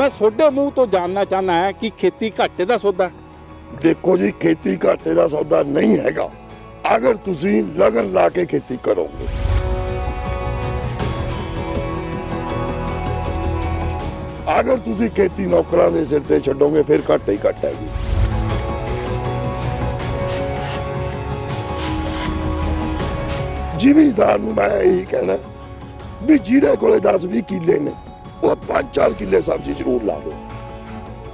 मैं ਤੁਹਾਡੇ ਮੂੰਹ ਤੋਂ ਜਾਣਨਾ ਚਾਹੁੰਦਾ ਹਾਂ ਕਿ ਖੇਤੀ ਘਾਟੇ ਦਾ ਸੌਦਾ। ਦੇਖੋ ਜੀ, ਖੇਤੀ ਘਾਟੇ ਦਾ ਸੌਦਾ ਨਹੀਂ ਹੈਗਾ ਅਗਰ ਤੁਸੀਂ ਲਗਨ ਲਾ ਕੇ ਖੇਤੀ ਕਰੋਗੇ। ਅਗਰ ਤੁਸੀਂ ਖੇਤੀ ਨੌਕਰਾਂ ਦੇ ਸਿਰ ਤੇ ਛੱਡੋਗੇ ਫਿਰ ਘਾਟਾ ਹੀ ਘਾਟਾ ਹੈ ਜੀ। ਜ਼ਿਮੀਂਦਾਰ ਨੂੰ ਮੈਂ ਇਹੀ ਕਹਿਣਾ ਵੀ ਜਿਹਦੇ ਕੋਲੇ 10-20 ਕਿੱਲੇ ਨੇ ਉਹ 5-4 ਕਿੱਲੇ ਸਬਜ਼ੀ ਜ਼ਰੂਰ ਲਾ ਲਓ।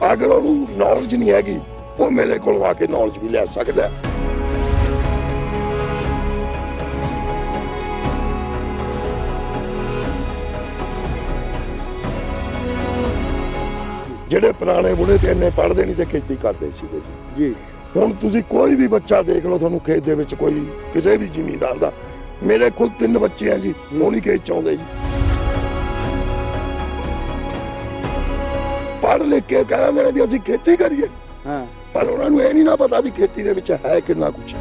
ਅਗਰ ਉਹਨੂੰ ਨੌਲੇਜ ਨਹੀਂ ਹੈਗੀ ਉਹ ਮੇਰੇ ਕੋਲ ਆ ਕੇ ਨੌਲੇਜ ਵੀ ਲੈ ਸਕਦਾ ਹੈ। ਜਿਹੜੇ ਪੁਰਾਣੇ ਬੁੜੇ ਤੇ ਇੰਨੇ ਪੜ੍ਹਦੇ ਨਹੀਂ ਤੇ ਖੇਤੀ ਕਰਦੇ ਸੀਗੇ ਜੀ। ਹੁਣ ਤੁਸੀਂ ਕੋਈ ਵੀ ਬੱਚਾ ਦੇਖ ਲਓ, ਤੁਹਾਨੂੰ ਖੇਤ ਦੇ ਵਿੱਚ ਕੋਈ ਕਿਸੇ ਵੀ ਜ਼ਿਮੀਂਦਾਰ ਦਾ, ਮੇਰੇ ਖੁਦ 3 ਬੱਚੇ ਆ ਜੀ, ਉਹ ਨਹੀਂ ਖੇਤ ਚ ਆਉਂਦੇ ਜੀ। ਪੜ੍ਹ ਲਿਖ ਕੇ ਕਹਿੰਦੇ ਨੇ ਵੀ ਅਸੀਂ ਖੇਤੀ ਕਰੀਏ, ਹਾਂ, ਪਰ ਉਹਨਾਂ ਨੂੰ ਇਹ ਨਹੀਂ ਨਾ ਪਤਾ ਵੀ ਖੇਤੀ ਦੇ ਵਿੱਚ ਹੈ ਕਿੰਨਾ ਕੁਛ।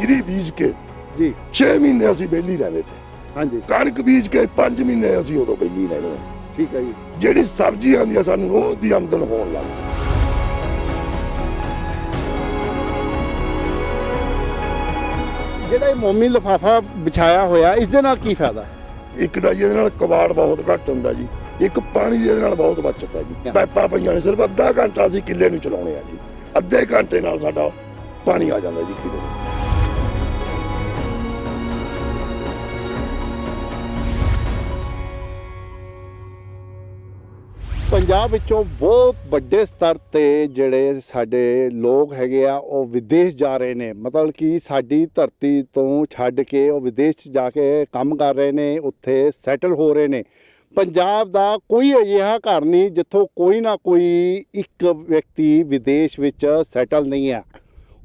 ਜੀਰੀ ਬੀਜ ਕੇ ਜੀ 6 ਮਹੀਨੇ ਅਸੀਂ ਵਿਹਲੀ ਰਹਿੰਦੇ ਤੇ, ਹਾਂਜੀ ਕਣਕ ਬੀਜ ਕੇ 5 ਮਹੀਨੇ ਅਸੀਂ ਉਦੋਂ ਵਿਹਲੀ ਰਹਿੰਦੇ। ਠੀਕ ਹੈ ਜੀ। ਜਿਹੜੀ ਸਬਜ਼ੀ ਆਉਂਦੀ ਆ ਸਾਨੂੰ ਰੋਜ਼ ਦੀ ਆਮਦਨ ਹੋਣ ਲੱਗ ਪਈ। ਜਿਹੜਾ ਇਹ ਮੋਮੀ ਲਿਫਾਫਾ ਵਿਛਾਇਆ ਹੋਇਆ ਇਸ ਦੇ ਨਾਲ ਕੀ ਫਾਇਦਾ? ਇੱਕ ਤਾਂ ਜੀ ਇਹਦੇ ਨਾਲ ਕਬਾੜ ਬਹੁਤ ਘੱਟ ਹੁੰਦਾ ਜੀ, ਇੱਕ ਪਾਣੀ ਦੀ ਇਹਦੇ ਨਾਲ ਬਹੁਤ ਬਚਤ ਹੈ ਜੀ। ਪਾਈਪਾਂ ਪਈਆਂ ਨੇ, ਸਿਰਫ ਅੱਧਾ ਘੰਟਾ ਅਸੀਂ ਕਿੱਲੇ ਨੂੰ ਚਲਾਉਣੇ ਆ ਜੀ, ਅੱਧੇ ਘੰਟੇ ਨਾਲ ਸਾਡਾ ਪਾਣੀ ਆ ਜਾਂਦਾ ਜੀ ਕਿੱਲੇ ਨੂੰ। ਪੰਜਾਬ ਵਿੱਚੋਂ ਬਹੁਤ ਵੱਡੇ ਸਤਰ ਤੇ ਜਿਹੜੇ ਸਾਡੇ ਲੋਕ ਹੈਗੇ ਆ ਉਹ ਵਿਦੇਸ਼ ਜਾ ਰਹੇ ਨੇ, ਮਤਲਬ ਕਿ ਸਾਡੀ ਧਰਤੀ ਤੋਂ ਛੱਡ ਕੇ ਉਹ ਵਿਦੇਸ਼ 'ਚ ਜਾ ਕੇ ਕੰਮ ਕਰ ਰਹੇ ਨੇ, ਉੱਥੇ ਸੈਟਲ ਹੋ ਰਹੇ ਨੇ। ਪੰਜਾਬ ਦਾ ਕੋਈ ਅਜਿਹਾ ਘਰ ਨਹੀਂ ਜਿੱਥੋਂ ਕੋਈ ਨਾ ਕੋਈ ਇੱਕ ਵਿਅਕਤੀ ਵਿਦੇਸ਼ ਵਿੱਚ ਸੈਟਲ ਨਹੀਂ ਹੈ,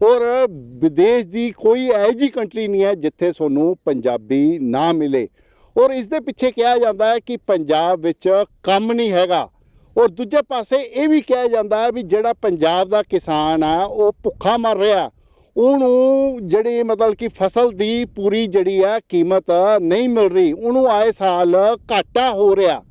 ਔਰ ਵਿਦੇਸ਼ ਦੀ ਕੋਈ ਇਹੋ ਜਿਹੀ ਕੰਟਰੀ ਨਹੀਂ ਹੈ ਜਿੱਥੇ ਤੁਹਾਨੂੰ ਪੰਜਾਬੀ ਨਾ ਮਿਲੇ। ਔਰ ਇਸ ਦੇ ਪਿੱਛੇ ਕਿਹਾ ਜਾਂਦਾ ਹੈ ਕਿ ਪੰਜਾਬ ਵਿੱਚ ਕੰਮ ਨਹੀਂ ਹੈਗਾ, ਔਰ ਦੂਜੇ ਪਾਸੇ ਇਹ ਵੀ ਕਿਹਾ ਜਾਂਦਾ ਹੈ ਵੀ ਜਿਹੜਾ ਪੰਜਾਬ ਦਾ ਕਿਸਾਨ ਆ ਉਹ ਭੁੱਖਾ ਮਰ ਰਿਹਾ, ਉਹਨੂੰ ਜਿਹੜੀ ਮਤਲਬ ਕਿ ਫਸਲ ਦੀ ਪੂਰੀ ਜਿਹੜੀ ਆ ਕੀਮਤ ਨਹੀਂ ਮਿਲ ਰਹੀ, ਉਹਨੂੰ ਆਏ ਸਾਲ ਘਾਟਾ ਹੋ ਰਿਹਾ।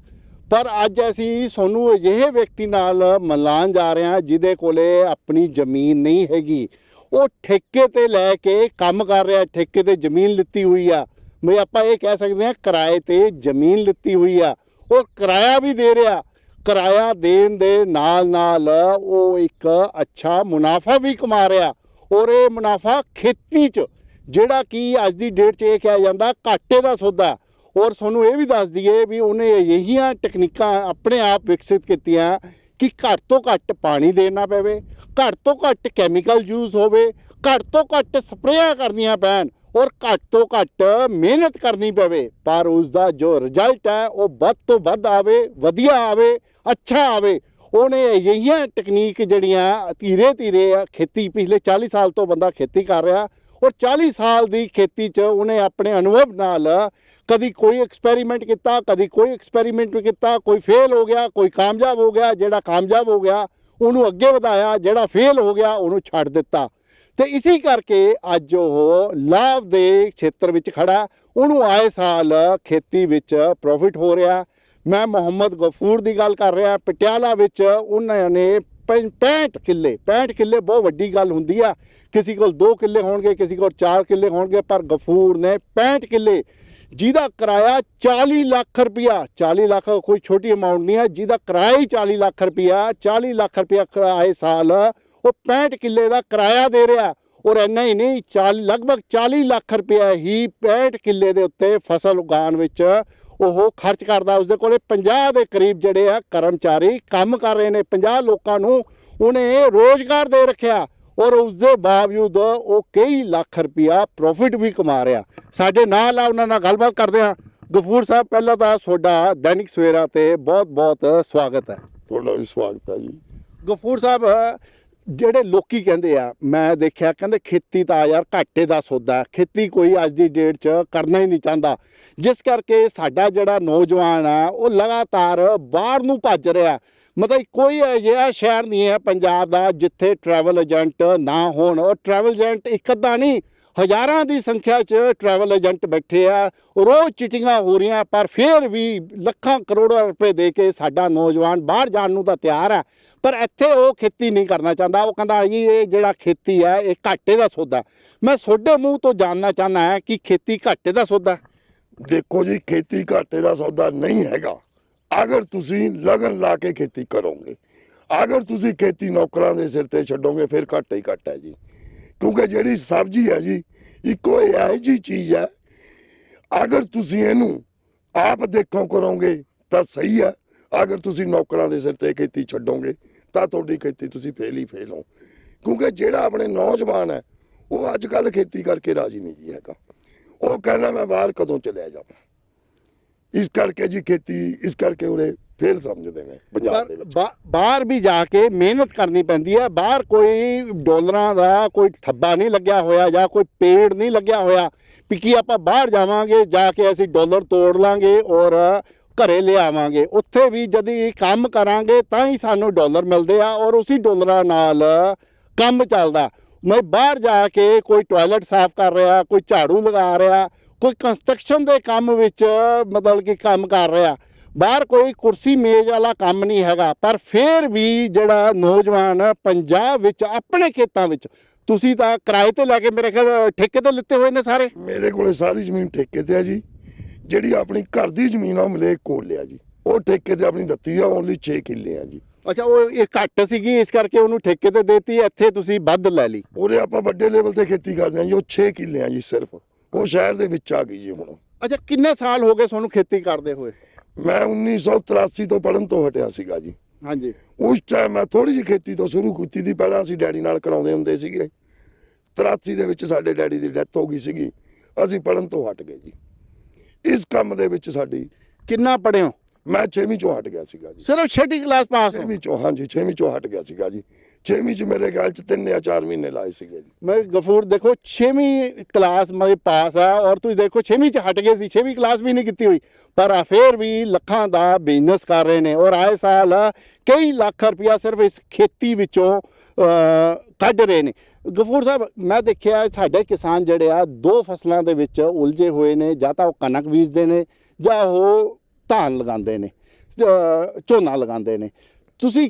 ਪਰ ਅੱਜ ਅਸੀਂ ਤੁਹਾਨੂੰ ਅਜਿਹੇ ਵਿਅਕਤੀ ਨਾਲ ਮਿਲਾਉਣ ਜਾ ਰਹੇ ਹਾਂ ਜਿਹਦੇ ਕੋਲੇ ਆਪਣੀ ਜ਼ਮੀਨ ਨਹੀਂ ਹੈਗੀ, ਉਹ ਠੇਕੇ ਤੇ ਲੈ ਕੇ ਕੰਮ ਕਰ ਰਿਹਾ, ਠੇਕੇ ਤੇ ਜ਼ਮੀਨ ਲਿੱਤੀ ਹੋਈ ਆ, ਵੀ ਆਪਾਂ ਇਹ ਕਹਿ ਸਕਦੇ ਹਾਂ ਕਿਰਾਏ ਤੇ ਜ਼ਮੀਨ ਲਿੱਤੀ ਹੋਈ ਆ, ਉਹ ਕਿਰਾਇਆ ਵੀ ਦੇ ਰਿਹਾ। ਕਿਰਾਇਆ ਦੇਣ ਦੇ ਨਾਲ ਨਾਲ ਉਹ ਇੱਕ ਅੱਛਾ ਮੁਨਾਫਾ ਵੀ ਕਮਾ ਰਿਹਾ, ਔਰ ਇਹ ਮੁਨਾਫਾ ਖੇਤੀ 'ਚ ਜਿਹੜਾ ਕਿ ਅੱਜ ਦੀ ਡੇਟ 'ਚ ਇਹ ਕਿਹਾ ਜਾਂਦਾ ਘਾਟੇ ਦਾ ਸੌਦਾ। ਔਰ ਤੁਹਾਨੂੰ ਇਹ ਵੀ ਦੱਸ ਦਈਏ ਵੀ ਉਹਨੇ ਅਜਿਹੀਆਂ ਟੈਕਨੀਕਾਂ ਆਪਣੇ ਆਪ ਵਿਕਸਿਤ ਕੀਤੀਆਂ ਕਿ ਘੱਟ ਤੋਂ ਘੱਟ ਪਾਣੀ ਦੇਣਾ ਪਵੇ, ਘੱਟ ਤੋਂ ਘੱਟ ਕੈਮੀਕਲ ਯੂਜ਼ ਹੋਵੇ, ਘੱਟ ਤੋਂ ਘੱਟ ਸਪਰੇਆਂ ਕਰਨੀਆਂ ਪੈਣ, ਔਰ ਘੱਟ ਤੋਂ ਘੱਟ ਮਿਹਨਤ ਕਰਨੀ ਪਵੇ, ਪਰ ਉਸ ਦਾ ਜੋ ਰਿਜ਼ਲਟ ਹੈ ਉਹ ਵੱਧ ਤੋਂ ਵੱਧ ਆਵੇ, ਵਧੀਆ ਆਵੇ, ਅੱਛਾ ਆਵੇ। ਉਹਨੇ ਅਜਿਹੀਆਂ ਟੈਕਨੀਕ ਜਿਹੜੀਆਂ ਧੀਰੇ ਧੀਰੇ ਖੇਤੀ ਪਿਛਲੇ 40 ਸਾਲ ਤੋਂ ਬੰਦਾ ਖੇਤੀ ਕਰ ਰਿਹਾ, ਔਰ 40 ਸਾਲ ਦੀ ਖੇਤੀ 'ਚ ਉਹਨੇ ਆਪਣੇ ਅਨੁਭਵ ਨਾਲ ਕਦੀ ਕੋਈ ਐਕਸਪੈਰੀਮੈਂਟ ਕੀਤਾ, ਕਦੀ ਕੋਈ ਐਕਸਪੈਰੀਮੈਂਟ ਕੀਤਾ, ਕੋਈ ਫੇਲ ਹੋ ਗਿਆ, ਕੋਈ ਕਾਮਯਾਬ ਹੋ ਗਿਆ। ਜਿਹੜਾ ਕਾਮਯਾਬ ਹੋ ਗਿਆ ਉਹਨੂੰ ਅੱਗੇ ਵਧਾਇਆ, ਜਿਹੜਾ ਫੇਲ ਹੋ ਗਿਆ ਉਹਨੂੰ ਛੱਡ ਦਿੱਤਾ। ਤੇ ਇਸੇ ਕਰਕੇ ਅੱਜ ਉਹ ਲਾਭ ਦੇ ਖੇਤਰ ਵਿੱਚ ਖੜਾ, ਉਹਨੂੰ ਆਏ ਸਾਲ ਖੇਤੀ ਵਿੱਚ ਪ੍ਰੋਫਿਟ ਹੋ ਰਿਹਾ। ਮੈਂ ਮੁਹੰਮਦ ਗਫੂਰ ਦੀ ਗੱਲ ਕਰ ਰਿਹਾ। ਪਟਿਆਲਾ ਵਿੱਚ ਉਹਨਾਂ ਨੇ 65 ਕਿੱਲੇ ਬਹੁਤ ਵੱਡੀ ਗੱਲ ਹੁੰਦੀ ਆ, ਕਿਸੇ ਕੋਲ 2 ਕਿੱਲੇ ਹੋਣਗੇ, ਕਿਸੇ ਕੋਲ 4 ਕਿੱਲੇ ਹੋਣਗੇ, ਪਰ ਗਫੂਰ ਨੇ 65 ਕਿੱਲੇ ਜਿਹਦਾ ਕਿਰਾਇਆ 40 ਲੱਖ ਰੁਪਇਆ, 40 ਲੱਖ ਕੋਈ ਛੋਟੀ ਅਮਾਊਂਟ ਨਹੀਂ ਹੈ, ਜਿਹਦਾ ਕਿਰਾਇਆ ਹੀ 40 ਲੱਖ ਰੁਪਇਆ, 40 ਲੱਖ ਰੁਪਇਆ ਆਏ ਸਾਲ ਉਹ 65 ਕਿੱਲੇ ਦਾ ਕਿਰਾਇਆ ਦੇ ਰਿਹਾ। ਔਰ ਇੰਨਾ ਹੀ ਨਹੀਂ, ਲਗਭਗ 40 ਲੱਖ ਰੁਪਇਆ ਹੀ 65 ਕਿੱਲੇ ਦੇ ਉੱਤੇ ਫਸਲ ਉਗਾਉਣ ਵਿੱਚ ਉਹ ਖਰਚ ਕਰਦਾ। ਉਸਦੇ ਕੋਲੇ 50 ਦੇ ਕਰੀਬ ਜਿਹੜੇ ਆ ਕਰਮਚਾਰੀ ਕੰਮ ਕਰ ਰਹੇ ਨੇ, 50 ਲੋਕਾਂ ਨੂੰ ਉਹਨੇ ਰੋਜ਼ਗਾਰ ਦੇ ਰੱਖਿਆ, ਔਰ ਉਸਦੇ ਬਾਵਜੂਦ ਉਹ ਕਈ ਲੱਖ ਰੁਪਇਆ ਪ੍ਰੋਫਿਟ ਵੀ ਕਮਾ ਰਿਹਾ। ਸਾਡੇ ਨਾਲ ਆ ਉਹਨਾਂ ਨਾਲ ਗੱਲਬਾਤ ਕਰਦੇ ਹਾਂ। ਗਫੂਰ ਸਾਹਿਬ, ਪਹਿਲਾਂ ਤਾਂ ਤੁਹਾਡਾ ਦੈਨਿਕ ਸਵੇਰਾ ਤੇ ਬਹੁਤ ਬਹੁਤ ਸਵਾਗਤ ਹੈ। ਤੁਹਾਡਾ ਵੀ ਸਵਾਗਤ ਹੈ ਜੀ। ਗਫੂਰ ਸਾਹਿਬ, ਜਿਹੜੇ ਲੋਕੀ ਕਹਿੰਦੇ ਆ, ਮੈਂ ਦੇਖਿਆ ਕਹਿੰਦੇ ਖੇਤੀ ਤਾਂ ਯਾਰ ਘਾਟੇ ਦਾ ਸੌਦਾ, ਖੇਤੀ ਕੋਈ ਅੱਜ ਦੀ ਡੇਟ 'ਚ ਕਰਨਾ ਹੀ ਨਹੀਂ ਚਾਹੁੰਦਾ, ਜਿਸ ਕਰਕੇ ਸਾਡਾ ਜਿਹੜਾ ਨੌਜਵਾਨ ਆ ਉਹ ਲਗਾਤਾਰ ਬਾਹਰ ਨੂੰ ਭੱਜ ਰਿਹਾ। ਮਤਲਬ ਕੋਈ ਅਜਿਹਾ ਸ਼ਹਿਰ ਨਹੀਂ ਹੈ ਪੰਜਾਬ ਦਾ ਜਿੱਥੇ ਟਰੈਵਲ ਏਜੰਟ ਨਾ ਹੋਣ, ਔਰ ਟਰੈਵਲ ਏਜੰਟ ਇੱਕ ਅੱਧਾ ਨਹੀਂ, ਹਜ਼ਾਰਾਂ ਦੀ ਸੰਖਿਆ 'ਚ ਟਰੈਵਲ ਏਜੰਟ ਬੈਠੇ ਆ, ਰੋਜ਼ ਚੀਟਿੰਗਾਂ ਹੋ ਰਹੀਆਂ, ਪਰ ਫਿਰ ਵੀ ਲੱਖਾਂ ਕਰੋੜਾਂ ਰੁਪਏ ਦੇ ਕੇ ਸਾਡਾ ਨੌਜਵਾਨ ਬਾਹਰ ਜਾਣ ਨੂੰ ਤਾਂ ਤਿਆਰ ਹੈ, ਪਰ ਇੱਥੇ ਉਹ ਖੇਤੀ ਨਹੀਂ ਕਰਨਾ ਚਾਹੁੰਦਾ। ਉਹ ਕਹਿੰਦਾ ਜੀ ਇਹ ਜਿਹੜਾ ਖੇਤੀ ਹੈ ਇਹ ਘਾਟੇ ਦਾ ਸੌਦਾ। ਮੈਂ ਤੁਹਾਡੇ ਮੂੰਹ ਤੋਂ ਜਾਣਨਾ ਚਾਹੁੰਦਾ ਹੈ ਕਿ ਖੇਤੀ ਘਾਟੇ ਦਾ ਸੌਦਾ? ਦੇਖੋ ਜੀ, ਖੇਤੀ ਘਾਟੇ ਦਾ ਸੌਦਾ ਨਹੀਂ ਹੈਗਾ ਅਗਰ ਤੁਸੀਂ ਲਗਨ ਲਾ ਕੇ ਖੇਤੀ ਕਰੋਗੇ। ਅਗਰ ਤੁਸੀਂ ਖੇਤੀ ਨੌਕਰਾਂ ਦੇ ਸਿਰ ਤੇ ਛੱਡੋਗੇ ਫਿਰ ਘਾਟਾ ਹੀ ਘਾਟਾ ਹੈ ਜੀ। ਕਿਉਂਕਿ ਜਿਹੜੀ ਸਬਜ਼ੀ ਹੈ ਜੀ ਇੱਕੋ ਇਹੋ ਜਿਹੀ ਚੀਜ਼ ਹੈ, ਅਗਰ ਤੁਸੀਂ ਇਹਨੂੰ ਆਪ ਦੇਖੋ ਕਰੋਗੇ ਤਾਂ ਸਹੀ ਹੈ, ਅਗਰ ਤੁਸੀਂ ਨੌਕਰਾਂ ਦੇ ਸਿਰ ਤੇ ਖੇਤੀ ਛੱਡੋਗੇ ਤਾਂ ਤੁਹਾਡੀ ਖੇਤੀ ਤੁਸੀਂ ਫੇਲ ਹੀ ਫੇਲ ਹੋ। ਕਿਉਂਕਿ ਜਿਹੜਾ ਆਪਣੇ ਨੌਜਵਾਨ ਹੈ ਉਹ ਅੱਜ ਕੱਲ੍ਹ ਖੇਤੀ ਕਰਕੇ ਰਾਜੀ ਨਹੀਂ ਜੀ ਹੈਗਾ। ਉਹ ਕਹਿੰਦਾ ਮੈਂ ਬਾਹਰ ਕਦੋਂ ਚਲਿਆ ਜਾਵਾਂ। ਇਸ ਕਰਕੇ ਜੀ ਖੇਤੀ ਇਸ ਕਰਕੇ ਉਰੇ ਫੇਲ ਸਮਝਦੇ ਨੇ ਪੰਜਾਬ ਦੇ ਵਿੱਚ। ਬਾਹਰ ਵੀ ਜਾ ਕੇ ਮਿਹਨਤ ਕਰਨੀ ਪੈਂਦੀ ਹੈ। ਬਾਹਰ ਕੋਈ ਡਾਲਰਾਂ ਦਾ ਕੋਈ ਥੱਬਾ ਨਹੀਂ ਲੱਗਿਆ ਹੋਇਆ ਜਾਂ ਕੋਈ ਪੇੜ ਨਹੀਂ ਲੱਗਿਆ ਹੋਇਆ ਵੀ ਕੀ ਆਪਾਂ ਬਾਹਰ ਜਾਵਾਂਗੇ ਜਾ ਕੇ ਅਸੀਂ ਡਾਲਰ ਤੋੜ ਲਾਂਗੇ ਔਰ ਘਰੇ ਲਿਆਵਾਂਗੇ। ਉੱਥੇ ਵੀ ਜਦੀ ਕੰਮ ਕਰਾਂਗੇ ਤਾਂ ਹੀ ਸਾਨੂੰ ਡਾਲਰ ਮਿਲਦੇ ਆ ਔਰ ਉਸੇ ਡਾਲਰਾਂ ਨਾਲ ਕੰਮ ਚੱਲਦਾ। ਮੈਂ ਬਾਹਰ ਜਾ ਕੇ ਕੋਈ ਟਾਇਲਟ ਸਾਫ਼ ਕਰ ਰਿਹਾ, ਕੋਈ ਝਾੜੂ ਲਗਾ ਰਿਹਾ, ਕੋਈ ਕੰਸਟਰਕਸ਼ਨ ਦੇ ਕੰਮ ਵਿੱਚ ਮਤਲਬ ਕਿ ਕੰਮ ਕਰ ਰਿਹਾ। ਬਾਹਰ ਕੋਈ ਕੁਰਸੀ ਮੇਜ਼ ਵਾਲਾ ਕੰਮ ਨਹੀਂ ਹੈਗਾ। ਪਰ ਫਿਰ ਵੀ ਜਿਹੜਾ ਨੌਜਵਾਨ ਪੰਜਾਬ ਵਿੱਚ ਆਪਣੇ ਖੇਤਾਂ ਵਿੱਚ, ਤੁਸੀਂ ਤਾਂ ਕਿਰਾਏ ਤੇ ਲੈ ਕੇ ਮੇਰੇ ਖਿਆਲ ਠੇਕੇ ਤੇ ਲਿੱਤੇ ਹੋਏ ਨੇ ਸਾਰੇ? ਮੇਰੇ ਕੋਲੇ ਸਾਰੀ ਜ਼ਮੀਨ ਠੇਕੇ ਤੇ ਆ ਜੀ। ਜਿਹੜੀ ਆਪਣੀ ਘਰ ਦੀ ਜ਼ਮੀਨ ਆ ਉਹ ਮਲੇਕ ਕੋਲ ਲਿਆ ਜੀ। ਉਹ ਠੇਕੇ ਤੇ ਆਪਣੀ ਦਿੱਤੀ ਆ, ਓਨਲੀ 6 ਕਿੱਲੇ ਆ ਜੀ। ਅੱਛਾ, ਉਹ ਇਹ ਘੱਟ ਸੀਗੀ ਇਸ ਕਰਕੇ ਉਹਨੂੰ ਠੇਕੇ ਤੇ ਦੇਤੀ, ਇੱਥੇ ਤੁਸੀਂ ਵੱਧ ਲੈ ਲਈ? ਉਹਦੇ ਆਪਾਂ ਵੱਡੇ ਲੈਵਲ ਤੇ ਖੇਤੀ ਕਰਦੇ ਆ ਜੀ। ਉਹ 6 ਕਿੱਲੇ ਆ ਜੀ ਸਿਰਫ। ਉਹ ਸ਼ਹਿਰ ਦੇ ਵਿੱਚ ਆ ਗਈ ਜੀ ਹੁਣ। ਅੱਛਾ, ਕਿੰਨੇ ਸਾਲ ਹੋ ਗਏ ਤੁਹਾਨੂੰ ਖੇਤੀ ਕਰਦੇ ਹੋਏ? ਮੈਂ 1983 ਤੋਂ ਪੜ੍ਹਨ ਤੋਂ ਹਟਿਆ ਸੀਗਾ ਜੀ। ਹਾਂਜੀ। ਉਸ ਟਾਈਮ ਮੈਂ ਥੋੜੀ ਜਿਹੀ ਖੇਤੀ ਤੋਂ ਸ਼ੁਰੂ ਕੀਤੀ ਸੀ। ਪਹਿਲਾਂ ਅਸੀਂ ਡੈਡੀ ਨਾਲ ਕਰਾਉਂਦੇ ਹੁੰਦੇ ਸੀਗੇ। 83 ਦੇ ਵਿੱਚ ਸਾਡੇ ਡੈਡੀ ਦੀ ਡੈਥ ਹੋ ਗਈ ਸੀਗੀ, ਅਸੀਂ ਪੜ੍ਹਨ ਤੋਂ ਹਟ ਗਏ ਜੀ। ਇਸ ਕੰਮ ਦੇ ਵਿੱਚ ਸਾਡੀ ਕਿੰਨਾ ਪੜ੍ਹੇ ਹੋ? ਮੈਂ 6ਵੀਂ ਚੋਂ ਹਟ ਗਿਆ ਸੀਗਾ ਜੀ। ਸਿਰਫ 6ਵੀਂ ਕਲਾਸ ਪਾਸ ਹੋ? 6ਵੀਂ ਚੋਂ, ਹਾਂਜੀ 6ਵੀਂ ਚੋਂ ਹਟ ਗਿਆ ਸੀਗਾ ਜੀ। 6ਵੀਂ ਚ ਮੇਰੇ ਖਿਆਲ ਚ 3 ਜਾਂ 4 ਮਹੀਨੇ ਲਾਏ ਸੀਗੇ ਜੀ। ਮੈਂ ਗਫੂਰ ਦੇਖੋ 6ਵੀਂ ਕਲਾਸ ਮੈਂ ਪਾਸ ਆ ਔਰ ਤੁਸੀਂ ਦੇਖੋ 6ਵੀਂ ਚ ਹਟ ਗਏ ਸੀ, 6ਵੀਂ ਕਲਾਸ ਵੀ ਨਹੀਂ ਕੀਤੀ ਹੋਈ, ਪਰ ਫਿਰ ਵੀ ਲੱਖਾਂ ਦਾ ਬਿਜ਼ਨਸ ਕਰ ਰਹੇ ਨੇ ਔਰ ਆਏ ਸਾਲ ਕਈ ਲੱਖ ਰੁਪਇਆ ਸਿਰਫ ਇਸ ਖੇਤੀ ਵਿੱਚੋਂ ਕੱਢ ਰਹੇ ਨੇ। ਗਫੂਰ ਸਾਹਿਬ, ਮੈਂ ਦੇਖਿਆ ਸਾਡੇ ਕਿਸਾਨ ਜਿਹੜੇ ਆ ਦੋ ਫਸਲਾਂ ਦੇ ਵਿੱਚ ਉਲਝੇ ਹੋਏ ਨੇ, ਜਾਂ ਤਾਂ ਉਹ ਕਣਕ ਬੀਜਦੇ ਨੇ ਜਾਂ ਉਹ ਧਾਨ ਲਗਾਉਂਦੇ ਨੇ, ਝੋਨਾ ਲਗਾਉਂਦੇ ਨੇ। ਤੁਸੀਂ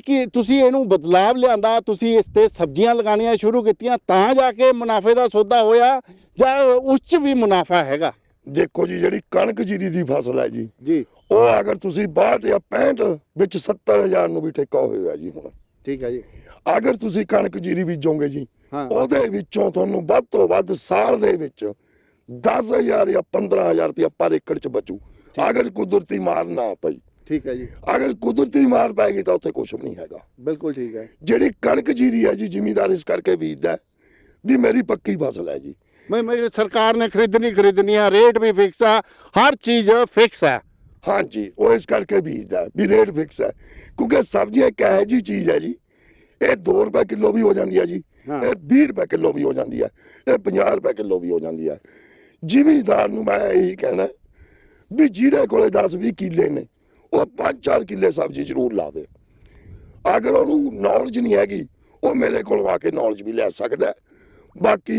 ਇਹਨੂੰ ਬਦਲਾਵ ਲਿਆਂਦਾ, ਤੁਸੀਂ ਇਸ ਤੇ ਸਬਜ਼ੀਆਂ ਲਗਾਉਣੀਆਂ ਸ਼ੁਰੂ ਕੀਤੀਆਂ ਤਾਂ ਜਾ ਕੇ ਮੁਨਾਫੇ ਦਾ ਸੌਦਾ ਹੋਇਆ ਜਾਂ ਉਸ 'ਚ ਵੀ ਮੁਨਾਫਾ ਹੈਗਾ? ਦੇਖੋ ਜੀ, ਜਿਹੜੀ ਕਣਕ ਜੀਰੀ ਦੀ ਫਸਲ ਹੈ ਜੀ ਜੀ, ਉਹ ਅਗਰ ਤੁਸੀਂ 62 ਜਾਂ 65 ਵਿੱਚ 70,000 ਨੂੰ ਵੀ ਠੇਕਾ ਹੋਏਗਾ ਜੀ ਹੁਣ। ਠੀਕ ਹੈ ਜੀ। ਅਗਰ ਤੁਸੀਂ ਕਣਕ ਜੀਰੀ ਬੀਜੋਗੇ ਜੀ, ਹਾਂ, ਉਹਦੇ ਵਿੱਚੋਂ ਤੁਹਾਨੂੰ ਵੱਧ ਤੋਂ ਵੱਧ ਸਾਲ ਦੇ ਵਿੱਚ 10,000 ਜਾਂ 15,000 ਰੁਪਇਆ ਪਰ ਏਕੜ ਚ ਬਚੂ, ਅਗਰ ਕੁਦਰਤੀ ਮਾਰ ਨਾ ਪਈ। ਠੀਕ ਹੈ ਜੀ। ਅਗਰ ਕੁਦਰਤੀ ਮਾਰ ਪੈ ਗਈ ਤਾਂ ਉੱਥੇ ਕੁਝ ਵੀ ਨਹੀਂ ਹੈਗਾ। ਬਿਲਕੁਲ ਠੀਕ ਹੈ। ਜਿਹੜੀ ਕਣਕ ਜੀਰੀ ਹੈ ਜੀ, ਜ਼ਿਮੀਂਦਾਰ ਇਸ ਕਰਕੇ ਬੀਜਦਾ ਵੀ ਮੇਰੀ ਪੱਕੀ ਫਸਲ ਹੈ ਜੀ। ਮੈਂ ਸਰਕਾਰ ਨੇ ਖਰੀਦਣੀ ਆ, ਰੇਟ ਵੀ ਫਿਕਸ ਆ, ਹਰ ਚੀਜ਼ ਫਿਕਸ ਹੈ। ਹਾਂਜੀ, ਉਹ ਇਸ ਕਰਕੇ ਬੀਜਦਾ ਵੀ ਰੇਟ ਫਿਕਸ ਹੈ। ਕਿਉਂਕਿ ਸਬਜ਼ੀ ਇੱਕ ਇਹੋ ਜਿਹੀ ਚੀਜ਼ ਹੈ ਜੀ, ਇਹ 2 ਰੁਪਏ ਕਿਲੋ ਵੀ ਹੋ ਜਾਂਦੀ ਹੈ ਜੀ, ਇਹ 20 ਰੁਪਏ ਕਿਲੋ ਵੀ ਹੋ ਜਾਂਦੀ ਹੈ, ਇਹ 50 ਰੁਪਏ ਕਿਲੋ ਵੀ ਹੋ ਜਾਂਦੀ ਹੈ। ਜ਼ਿਮੀਂਦਾਰ ਨੂੰ ਮੈਂ ਇਹੀ ਕਹਿਣਾ ਵੀ ਜਿਹਦੇ ਕੋਲੇ 10-20 ਕਿੱਲੇ ਨੇ ਉਹ 5-4 ਕਿੱਲੇ ਸਬਜ਼ੀ ਜ਼ਰੂਰ ਲਾਵੇ। ਅਗਰ ਉਹਨੂੰ ਨੌਲੇਜ ਨਹੀਂ ਹੈਗੀ ਉਹ ਮੇਰੇ ਕੋਲ ਆ ਕੇ ਨੌਲੇਜ ਵੀ ਲੈ ਸਕਦਾ ਹੈ। ਬਾਕੀ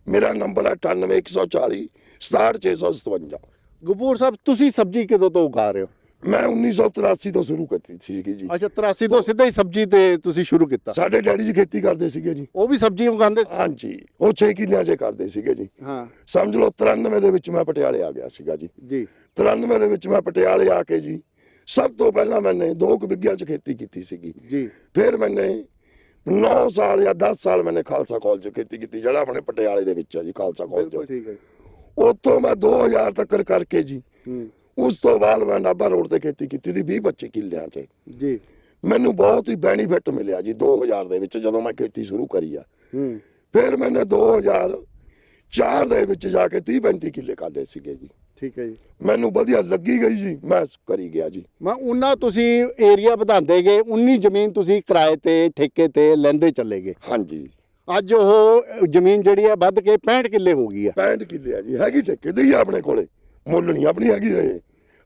ਮੇਰਾ ਨੰਬਰ ਹੈ 98 140 67 657। ਗਫੂਰ ਸਾਹਿਬ, ਤੁਸੀਂ ਸਬਜ਼ੀ ਕਦੋਂ ਤੋਂ ਉਗਾ ਰਹੇ ਹੋ? ਮੈਂ 1983 ਤੋਂ ਸ਼ੁਰੂ ਕੀਤੀ ਸੀਗੀ ਜੀ। ਅੱਛਾ, 83 ਤੋਂ ਸਿੱਧਾ ਹੀ ਸਬਜ਼ੀ ਤੇ ਤੁਸੀਂ ਸ਼ੁਰੂ ਕੀਤਾ? ਸਾਡੇ ਡੈਡੀ ਜੀ ਖੇਤੀ ਕਰਦੇ ਸੀਗੇ ਜੀ। ਉਹ ਵੀ ਸਬਜ਼ੀ ਉਗਾਉਂਦੇ ਸੀ? ਹਾਂਜੀ, ਉਹ 6 ਕਿੱਲਿਆਂ 'ਚ ਕਰਦੇ ਸੀਗੇ ਜੀ। ਹਾਂ, ਸਮਝ ਲਓ 93 ਦੇ ਵਿੱਚ ਮੈਂ ਪਟਿਆਲੇ ਆ ਗਿਆ ਸੀਗਾ ਜੀ। ਜੀ 93 ਦੇ ਵਿੱਚ ਮੈਂ ਪਟਿਆਲੇ ਆ ਕੇ ਜੀ ਸਭ ਤੋਂ ਪਹਿਲਾਂ ਮੈਨੇ 2 ਬਿੱਘਿਆਂ 'ਚ ਖੇਤੀ ਕੀਤੀ ਸੀਗੀ ਜੀ। ਫਿਰ ਮੈਨੇ 9 ਸਾਲ ਜਾਂ 10 ਸਾਲ ਮੈਨੇ ਖਾਲਸਾ ਕਾਲਜ 'ਚ ਖੇਤੀ ਕੀਤੀ, ਜਿਹੜਾ ਆਪਣੇ ਪਟਿਆਲੇ ਦੇ ਵਿੱਚ ਹੈ ਜੀ, ਖਾਲਸਾ ਕਾਲਜ। ਬਿਲਕੁਲ ਠੀਕ ਹੈ। ਉੱਥੋਂ ਮੈਂ 2000 ਤੱਕ ਕਰਕੇ ਜੀ, ਹੂੰ, ਉਸ ਤੋਂ ਬਾਅਦ ਮੈਂ ਨਾਭਾ ਰੋਡ ਤੇ ਖੇਤੀ ਕੀਤੀ ਸੀ 20-25 ਕਿੱਲਿਆਂ 'ਚ। ਜੀ ਮੈਨੂੰ ਬਹੁਤ ਹੀ ਬੈਨੀਫਿਟ ਮਿਲਿਆ ਜੀ 2000 ਦੇ ਵਿੱਚ ਜਦੋਂ ਮੈਂ ਖੇਤੀ ਸ਼ੁਰੂ ਕਰੀ ਆ। ਹੂੰ, ਫਿਰ ਮੈਨੇ 2004 ਦੇ ਵਿੱਚ ਜਾ ਕੇ 30-35 ਕਿੱਲੇ ਕਾਢੇ ਸੀਗੇ ਜੀ। ਠੀਕ ਹੈ ਜੀ। ਮੈਨੂੰ ਵਧੀਆ ਲੱਗੀ ਗਈ ਜੀ, ਮੈਂ ਕਰੀ ਗਿਆ ਜੀ। ਮੈਂ ਉਹਨਾਂ ਤੁਸੀਂ ਏਰੀਆ ਵਧਾਉਂਦੇ ਗਏ, 19 ਜ਼ਮੀਨ ਤੁਸੀਂ ਕਿਰਾਏ ਤੇ ਠੇਕੇ ਤੇ ਲੈਂਦੇ ਚੱਲੇ ਗਏ। ਹਾਂਜੀ, ਅੱਜ ਉਹ ਜ਼ਮੀਨ ਜਿਹੜੀ ਹੈ ਵੱਧ ਕੇ 65 ਕਿੱਲੇ ਹੋ ਗਈ ਹੈ। 65 ਕਿੱਲੇ ਆ ਜੀ, ਹੈਗੀ ਠੇਕੇ ਤੇ ਹੀ ਆ ਆਪਣੇ ਕੋਲੇ, ਮੁੱਲ ਨਹੀਂ ਆਪਣੀ ਹੈਗੀ,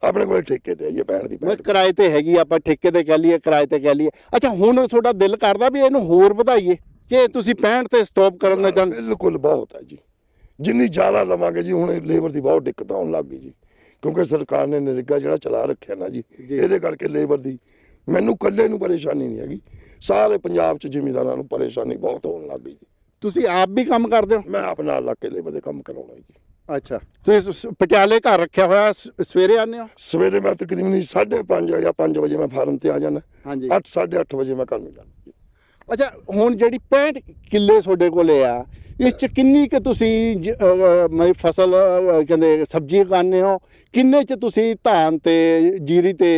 ਆਪਣੇ ਕੋਲੇ ਠੇਕੇ ਤੇ ਆਈਏ 65 ਦੀ। ਮੈਂ ਕਿਰਾਏ ਤੇ ਹੈਗੀ, ਆਪਾਂ ਠੇਕੇ ਤੇ ਕਹਿ ਲਈਏ, ਕਿਰਾਏ ਤੇ ਕਹਿ ਲਈਏ। ਅੱਛਾ, ਹੁਣ ਤੁਹਾਡਾ ਦਿਲ ਕਰਦਾ ਵੀ ਇਹਨੂੰ ਹੋਰ ਵਧਾਈਏ ਕਿ ਤੁਸੀਂ 65 ਤੇ ਸਟਾਪ ਕਰਨ ਦਾ ਚਾਹੁੰਦੇ? ਬਿਲਕੁਲ ਬਹੁਤ ਹੈ ਜੀ। ਜਿੰਨੀ ਜ਼ਿਆਦਾ ਲਵਾਂਗੇ ਜੀ, ਹੁਣ ਲੇਬਰ ਦੀ ਬਹੁਤ ਦਿੱਕਤ ਆਉਣ ਲੱਗ ਗਈ ਜੀ, ਕਿਉਂਕਿ ਸਰਕਾਰ ਨੇ ਨਰੇਗਾ ਜਿਹੜਾ ਚਲਾ ਰੱਖਿਆ ਨਾ ਜੀ, ਇਹਦੇ ਕਰਕੇ ਲੇਬਰ ਦੀ ਮੈਨੂੰ ਇਕੱਲੇ ਨੂੰ ਪਰੇਸ਼ਾਨੀ ਨਹੀਂ ਹੈਗੀ, ਸਾਰੇ ਪੰਜਾਬ 'ਚ ਜ਼ਿਮੀਂਦਾਰਾਂ ਨੂੰ ਪਰੇਸ਼ਾਨੀ ਬਹੁਤ ਹੋਣ ਲੱਗ ਗਈ ਜੀ। ਤੁਸੀਂ ਆਪ ਵੀ ਕੰਮ ਕਰਦੇ ਹੋ? ਮੈਂ ਆਪ ਨਾਲ ਲੱਗ ਕੇ ਲੇਬਰ ਦੇ ਕੰਮ ਕਰਾਉਣਾ ਜੀ। ਅੱਛਾ, ਤੁਸੀਂ ਪਟਿਆਲੇ ਘਰ ਰੱਖਿਆ ਹੋਇਆ, ਸਵੇਰੇ ਆਉਂਦੇ ਹੋ? ਸਵੇਰੇ ਮੈਂ ਤਕਰੀਬਨ 5:30 ਜਾਂ 5 ਵਜੇ ਮੈਂ ਫਾਰਮ ਤੇ ਆ ਜਾਂਦਾ, ਹਾਂਜੀ। 8 8:30 ਵਜੇ ਮੈਂ ਘਰ ਨੂੰ ਜਾਂਦਾ ਜੀ। ਅੱਛਾ, ਹੁਣ ਜਿਹੜੀ 65 ਕਿੱਲੇ ਤੁਹਾਡੇ ਕੋਲੇ ਆ, ਇਸ ਚ ਕਿੰਨੀ ਕਿ ਤੁਸੀਂ ਮਤਲਬ ਫਸਲ ਕਹਿੰਦੇ ਸਬਜ਼ੀ ਉਗਾਉਂਦੇ ਹੋ, ਕਿੰਨੇ ਚ ਤੁਸੀਂ ਧਾਨ ਤੇ ਜੀਰੀ ਤੇ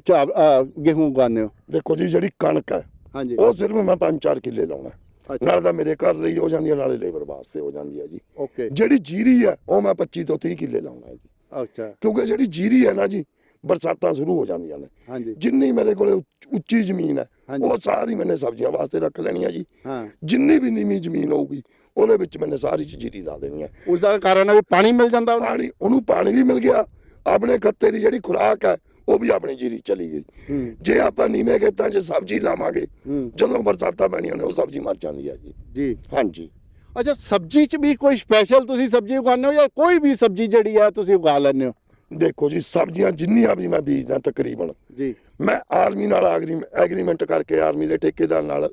ਗੇਹੂੰ ਉਗਾਉਂਦੇ ਹੋ? ਦੇਖੋ ਜੀ, ਜਿਹੜੀ ਕਣਕ ਹੈ ਹਾਂਜੀ, ਉਹ ਸਿਰਫ ਮੈਂ 5-4 ਕਿੱਲੇ ਲਾਉਣਾ, ਅੱਛਾ, ਨਾਲੇ ਤਾਂ ਮੇਰੇ ਘਰ ਲਈ ਹੋ ਜਾਂਦੀ ਹੈ, ਨਾਲੇ ਲੇਬਰ ਵਾਸਤੇ ਹੋ ਜਾਂਦੀ ਹੈ ਜੀ। ਓਕੇ, ਜਿਹੜੀ ਜੀਰੀ ਹੈ ਉਹ ਮੈਂ 25 ਤੋਂ 30 ਕਿੱਲੇ ਲਾਉਣਾ ਹੈ ਜੀ, ਅੱਛਾ, ਕਿਉਂਕਿ ਜਿਹੜੀ ਜੀਰੀ ਹੈ ਨਾ ਜੀ, ਬਰਸਾਤਾਂ ਸ਼ੁਰੂ ਹੋ ਜਾਂਦੀਆਂ ਨੇ, ਹਾਂਜੀ, ਜਿੰਨੀ ਮੇਰੇ ਕੋਲੇ ਉੱਚੀ ਜ਼ਮੀਨ ਹੈ ਹਾਂਜੀ, ਉਹ ਸਾਰੀ ਮੈਨੇ ਸਬਜ਼ੀਆਂ ਵਾਸਤੇ ਰੱਖ ਲੈਣੀ ਹੈ ਜੀ। ਹਾਂ, ਜਿੰਨੀ ਵੀ ਨੀਵੀਂ ਜ਼ਮੀਨ ਹੋਊਗੀ ਉਹਦੇ ਵਿੱਚ ਮੈਨੇ ਸਾਰੀ ਜੀਰੀ ਲਾ ਦੇਣੀ ਹੈ। ਉਸ ਦਾ ਕਾਰਨ ਹੈ ਵੀ ਪਾਣੀ ਮਿਲ ਜਾਂਦਾ ਉਹਨੂੰ? ਪਾਣੀ, ਉਹਨੂੰ ਪਾਣੀ ਵੀ ਮਿਲ ਗਿਆ, ਆਪਣੇ ਖੱਤੇ ਦੀ ਜਿਹੜੀ ਖੁਰਾਕ ਹੈ ਉਹ ਵੀ ਆਪਣੀ ਜੀਰੀ ਚਲੀ ਗਈ। ਜੇ ਆਪਾਂ ਨੀਵੇਂ ਖੇਤਾਂ 'ਚ ਸਬਜ਼ੀ ਲਾਵਾਂਗੇ, ਜਦੋਂ ਬਰਸਾਤਾਂ ਪੈਣੀਆਂ ਨੇ ਉਹ ਸਬਜ਼ੀ ਮਰ ਜਾਂਦੀ ਹੈ ਜੀ। ਜੀ, ਹਾਂਜੀ। ਅੱਛਾ, ਸਬਜ਼ੀ 'ਚ ਵੀ ਕੋਈ ਸਪੈਸ਼ਲ ਤੁਸੀਂ ਸਬਜ਼ੀ ਉਗਾਉਂਦੇ ਹੋ ਜਾਂ ਕੋਈ ਵੀ ਸਬਜ਼ੀ ਜਿਹੜੀ ਆ ਤੁਸੀਂ ਉਗਾ ਲੈਂਦੇ ਹੋ? ਦੇਖੋ ਜੀ, ਸਬਜ਼ੀਆਂ ਜਿੰਨੀਆਂ ਵੀ ਮੈਂ ਬੀਜਦਾ ਤਕਰੀਬਨ, ਜੀ, ਮੈਂ ਆਰਮੀ ਨਾਲ ਐਗਰੀਮੈਂਟ ਕਰਕੇ, ਆਰਮੀ ਦੇ ਠੇਕੇਦਾਰ ਨਾਲ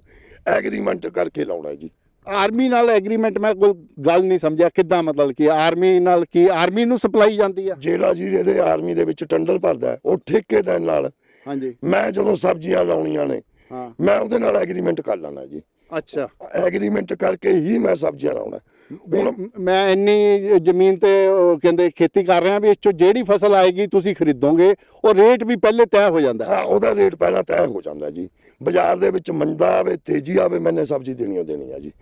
ਐਗਰੀਮੈਂਟ ਕਰਕੇ ਲਾਉਣਾ ਜੀ। ਆਰਮੀ ਨਾਲ ਐਗਰੀਮੈਂਟ, ਮੈਂ ਕੋਈ ਗੱਲ ਨਹੀਂ ਸਮਝਿਆ, ਕਿੱਦਾਂ? ਮਤਲਬ ਕਿ ਆਰਮੀ ਨਾਲ ਕੀ, ਆਰਮੀ ਨੂੰ ਸਪਲਾਈ ਜਾਂਦੀ ਆ? ਜਿਹੜਾ ਜੀ ਇਹਦੇ ਆਰਮੀ ਦੇ ਵਿੱਚ ਟੰਡਲ ਭਰਦਾ ਹੈ, ਉਹ ਠੇਕੇਦਾਰ ਨਾਲ, ਹਾਂਜੀ, ਮੈਂ ਮੈਂ ਜਦੋਂ ਸਬਜ਼ੀਆਂ ਲਾਉਣੀਆਂ ਨੇ ਹਾਂ, ਮੈਂ ਉਹਦੇ ਨਾਲ ਐਗਰੀਮੈਂਟ ਕਰ ਲੈਣਾ ਜੀ। ਅੱਛਾ, ਐਗਰੀਮੈਂਟ ਕਰਕੇ ਹੀ ਮੈਂ ਸਬਜ਼ੀਆਂ ਲਾਉਣਾ। ਹੁਣ ਮੈਂ ਇੰਨੀ ਜ਼ਮੀਨ ਤੇ ਉਹ ਕਹਿੰਦੇ ਖੇਤੀ ਕਰ ਰਿਹਾ ਵੀ ਇਸ ਚੋਂ ਜਿਹੜੀ ਫਸਲ ਆਏਗੀ ਤੁਸੀਂ ਖਰੀਦੋਗੇ, ਉਹ ਰੇਟ ਵੀ ਪਹਿਲੇ ਤੈਅ ਹੋ ਜਾਂਦਾ? ਹਾਂ, ਉਹਦਾ ਰੇਟ ਪਹਿਲਾਂ ਤੈਅ ਹੋ ਜਾਂਦਾ ਜੀ। ਬਾਜ਼ਾਰ ਦੇ ਵਿੱਚ ਮੰਦਾ ਆਵੇ, ਤੇਜ਼ੀ ਆਵੇ, ਮੈਨੇ ਸਬਜ਼ੀ ਦੇਣੀ ਆ ਜੀ।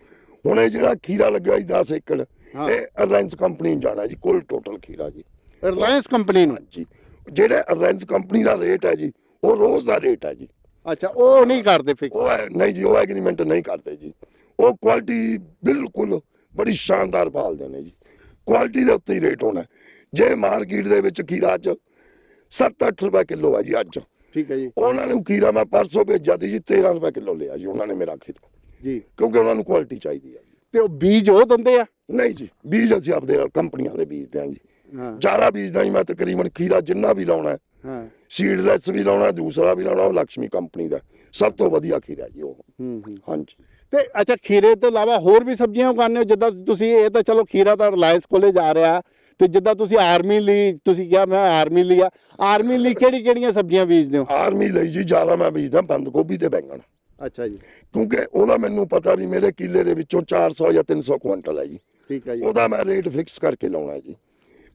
ਹੁਣ ਇਹ ਜਿਹੜਾ ਖੀਰਾ ਲੱਗਿਆ ਜੀ 10 ਏਕੜ, ਇਹ ਰਿਲਾਇੰਸ ਕੰਪਨੀ ਨੂੰ ਜਾਣਾ ਜੀ, ਕੁੱਲ ਟੋਟਲ ਖੀਰਾ ਜੀ ਰਿਲਾਇੰਸ ਕੰਪਨੀ ਨੂੰ? ਜੀ। ਜਿਹੜੇ ਰਿਲਾਇੰਸ ਕੰਪਨੀ ਦਾ ਰੇਟ ਹੈ ਜੀ, ਉਹ ਰੋਜ਼ ਦਾ ਰੇਟ ਹੈ ਜੀ। ਅੱਛਾ, ਉਹ ਨਹੀਂ ਕਰਦੇ ਫਿਕਸ? ਨਹੀਂ ਜੀ, ਉਹ ਐਗਰੀਮੈਂਟ ਨਹੀਂ ਕਰਦੇ ਜੀ। ਉਹ ਕੁਆਲਿਟੀ ਬਿਲਕੁਲ ਬੜੀ ਸ਼ਾਨਦਾਰ ਭਾਲਦੇ ਨੇ ਜੀ, ਕੁਆਲਿਟੀ ਦੇ ਉੱਤੇ ਹੀ ਰੇਟ ਹੋਣਾ। ਜੇ ਮਾਰਕੀਟ ਦੇ ਵਿੱਚ ਖੀਰਾ 'ਚ 7-8 ਰੁਪਏ ਕਿਲੋ ਹੈ ਜੀ ਅੱਜ, ਠੀਕ ਹੈ ਜੀ, ਉਹਨਾਂ ਨੂੰ ਖੀਰਾ ਮੈਂ ਪਰਸੋਂ ਭੇਜਿਆ ਸੀ ਜੀ, 13 ਰੁਪਏ ਕਿਲੋ ਲਿਆ ਜੀ ਉਹਨਾਂ ਨੇ ਮੇਰਾ ਖੀਰਾ ਜੀ, ਕਿਉਂਕਿ ਉਹਨਾਂ ਨੂੰ ਕੁਆਲਿਟੀ ਚਾਹੀਦੀ ਹੈ ਜੀ। ਤੇ ਉਹ ਬੀਜ ਉਹ ਦਿੰਦੇ ਆ? ਨਹੀਂ ਜੀ, ਬੀਜ ਅਸੀਂ ਆਪਦੇ ਕੰਪਨੀਆਂ ਦੇ ਬੀਜਦੇ ਹਾਂ ਜੀ। ਹਾਂ, ਜ਼ਿਆਦਾ ਬੀਜਦਾ ਜੀ ਮੈਂ, ਤਕਰੀਬਨ ਖੀਰਾ ਜਿੰਨਾ ਵੀ ਲਾਉਣਾ, ਹਾਂ, ਸੀਡਲੈਸ ਵੀ ਲਾਉਣਾ, ਦੂਸਰਾ ਵੀ ਲਾਉਣਾ, ਉਹ ਲక్ష్ਮੀ ਕੰਪਨੀ ਦਾ ਸਭ ਤੋਂ ਵਧੀਆ ਖੀਰਾ ਜੀ ਉਹ। ਹਾਂਜੀ। ਤੇ ਅੱਛਾ, ਖੀਰੇ ਤੋਂ ਇਲਾਵਾ ਹੋਰ ਵੀ ਸਬਜ਼ੀਆਂ ਉਗਾਉਂਦੇ ਹੋ? ਜਿੱਦਾਂ ਤੁਸੀਂ, ਇਹ ਤਾਂ ਚਲੋ ਖੀਰਾ ਤਾਂ ਰਿਲਾਇੰਸ ਕੋਲੇ ਜਾ ਰਿਹਾ, ਤੇ ਜਿੱਦਾਂ ਤੁਸੀਂ ਆਰਮੀ ਲਈ, ਤੁਸੀਂ ਕਿਹਾ ਮੈਂ ਆਰਮੀ ਲਈ ਆ, ਆਰਮੀ ਲਈ ਕਿਹੜੀਆਂ ਸਬਜ਼ੀਆਂ ਬੀਜਦੇ ਹੋ? ਆਰਮੀ ਲਈ ਜੀ ਜ਼ਿਆਦਾ ਮੈਂ ਬੀਜਦਾ ਬੰਦ ਗੋਭੀ ਤੇ ਬੈਂਗਣ, ਅੱਛਾ ਜੀ, ਕਿਉਂਕਿ ਉਹਦਾ ਮੈਨੂੰ ਪਤਾ ਵੀ ਮੇਰੇ ਕਿੱਲੇ ਦੇ ਵਿੱਚੋਂ 400 ਜਾਂ 300 ਕੁਇੰਟਲ ਹੈ ਜੀ, ਠੀਕ ਹੈ ਜੀ, ਉਹਦਾ ਮੈਂ ਰੇਟ ਫਿਕਸ ਕਰਕੇ ਲਾਉਣਾ ਜੀ।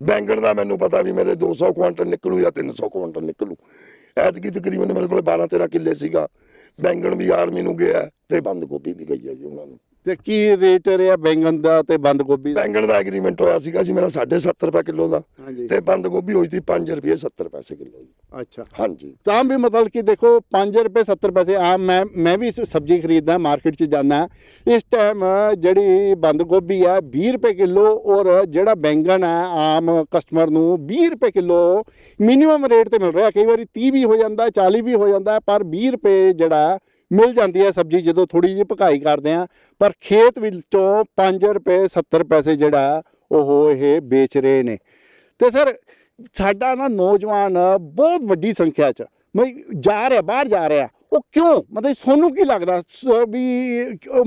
ਬੈਂਗਣ ਦਾ ਮੈਨੂੰ ਪਤਾ ਵੀ ਮੇਰੇ 200 ਕੁਇੰਟਲ ਨਿਕਲੂ ਜਾਂ 300 ਕੁਇੰਟਲ ਨਿਕਲੂ। ਐਤਕੀ ਤਕਰੀਬਨ ਮੇਰੇ ਕੋਲ 12-13 ਕਿੱਲੇ ਸੀਗਾ, ਬੈਂਗਣ ਵੀ ਆਰਮੀ ਨੂੰ ਗਿਆ ਤੇ ਬੰਦ ਗੋਭੀ ਵੀ ਗਈ ਹੈ ਜੀ ਉਹਨਾਂ ਨੂੰ। ਤੇ ਕੀ ਰੇਟ ਰਿਹਾ ਬੈਂਗਣ ਦਾ ਤੇ ਬੰਦ ਗੋਭੀ ਦਾ? ਬੈਂਗਣ ਦਾ ਐਗਰੀਮੈਂਟ ਹੋਇਆ ਸੀਗਾ ਜੀ ਮੇਰਾ 7.5 ਰੁਪਏ ਕਿਲੋ ਦਾ, ਹਾਂਜੀ, ਤੇ ਬੰਦ ਗੋਭੀ ਹੋਈ ਸੀ 5 ਰੁਪਏ 70 ਪੈਸੇ ਕਿਲੋ ਜੀ। ਅੱਛਾ, ਹਾਂਜੀ। ਤਾਂ ਵੀ ਮਤਲਬ ਕਿ ਦੇਖੋ 5 ਰੁਪਏ 70 ਪੈਸੇ ਆਮ, ਮੈਂ ਵੀ ਸਬਜ਼ੀ ਖਰੀਦਦਾ, ਮਾਰਕੀਟ 'ਚ ਜਾਂਦਾ, ਇਸ ਟਾਈਮ ਜਿਹੜੀ ਬੰਦ ਗੋਭੀ ਆ 20 ਰੁਪਏ ਕਿਲੋ, ਔਰ ਜਿਹੜਾ ਬੈਂਗਣ ਹੈ ਆਮ ਕਸਟਮਰ ਨੂੰ 20 ਰੁਪਏ ਕਿਲੋ ਮਿਨੀਮਮ ਰੇਟ ਤੇ ਮਿਲ ਰਿਹਾ। ਕਈ ਵਾਰੀ 30 ਵੀ ਹੋ ਜਾਂਦਾ, 40 ਵੀ ਹੋ ਜਾਂਦਾ, ਪਰ 20 ਰੁਪਏ ਜਿਹੜਾ ਮਿਲ ਜਾਂਦੀ ਹੈ ਸਬਜ਼ੀ ਜਦੋਂ ਥੋੜੀ ਜਿਹੀ ਭਕਾਈ ਕਰਦੇ ਆ। ਪਰ ਖੇਤ ਵਿੱਚੋਂ 5 ਰੁਪਏ 70 ਪੈਸੇ ਜਿਹੜਾ ਉਹ ਇਹ ਵੇਚ ਰਹੇ ਨੇ। ਤੇ ਸਰ, ਸਾਡਾ ਨਾ ਨੌਜਵਾਨ ਬਹੁਤ ਵੱਡੀ ਸੰਖਿਆ 'ਚ ਜਾ ਰਿਹਾ, ਬਾਹਰ ਜਾ ਰਿਹਾ, ਉਹ ਕਿਉਂ? ਮਤਲਬ ਤੁਹਾਨੂੰ ਕੀ ਲੱਗਦਾ ਵੀ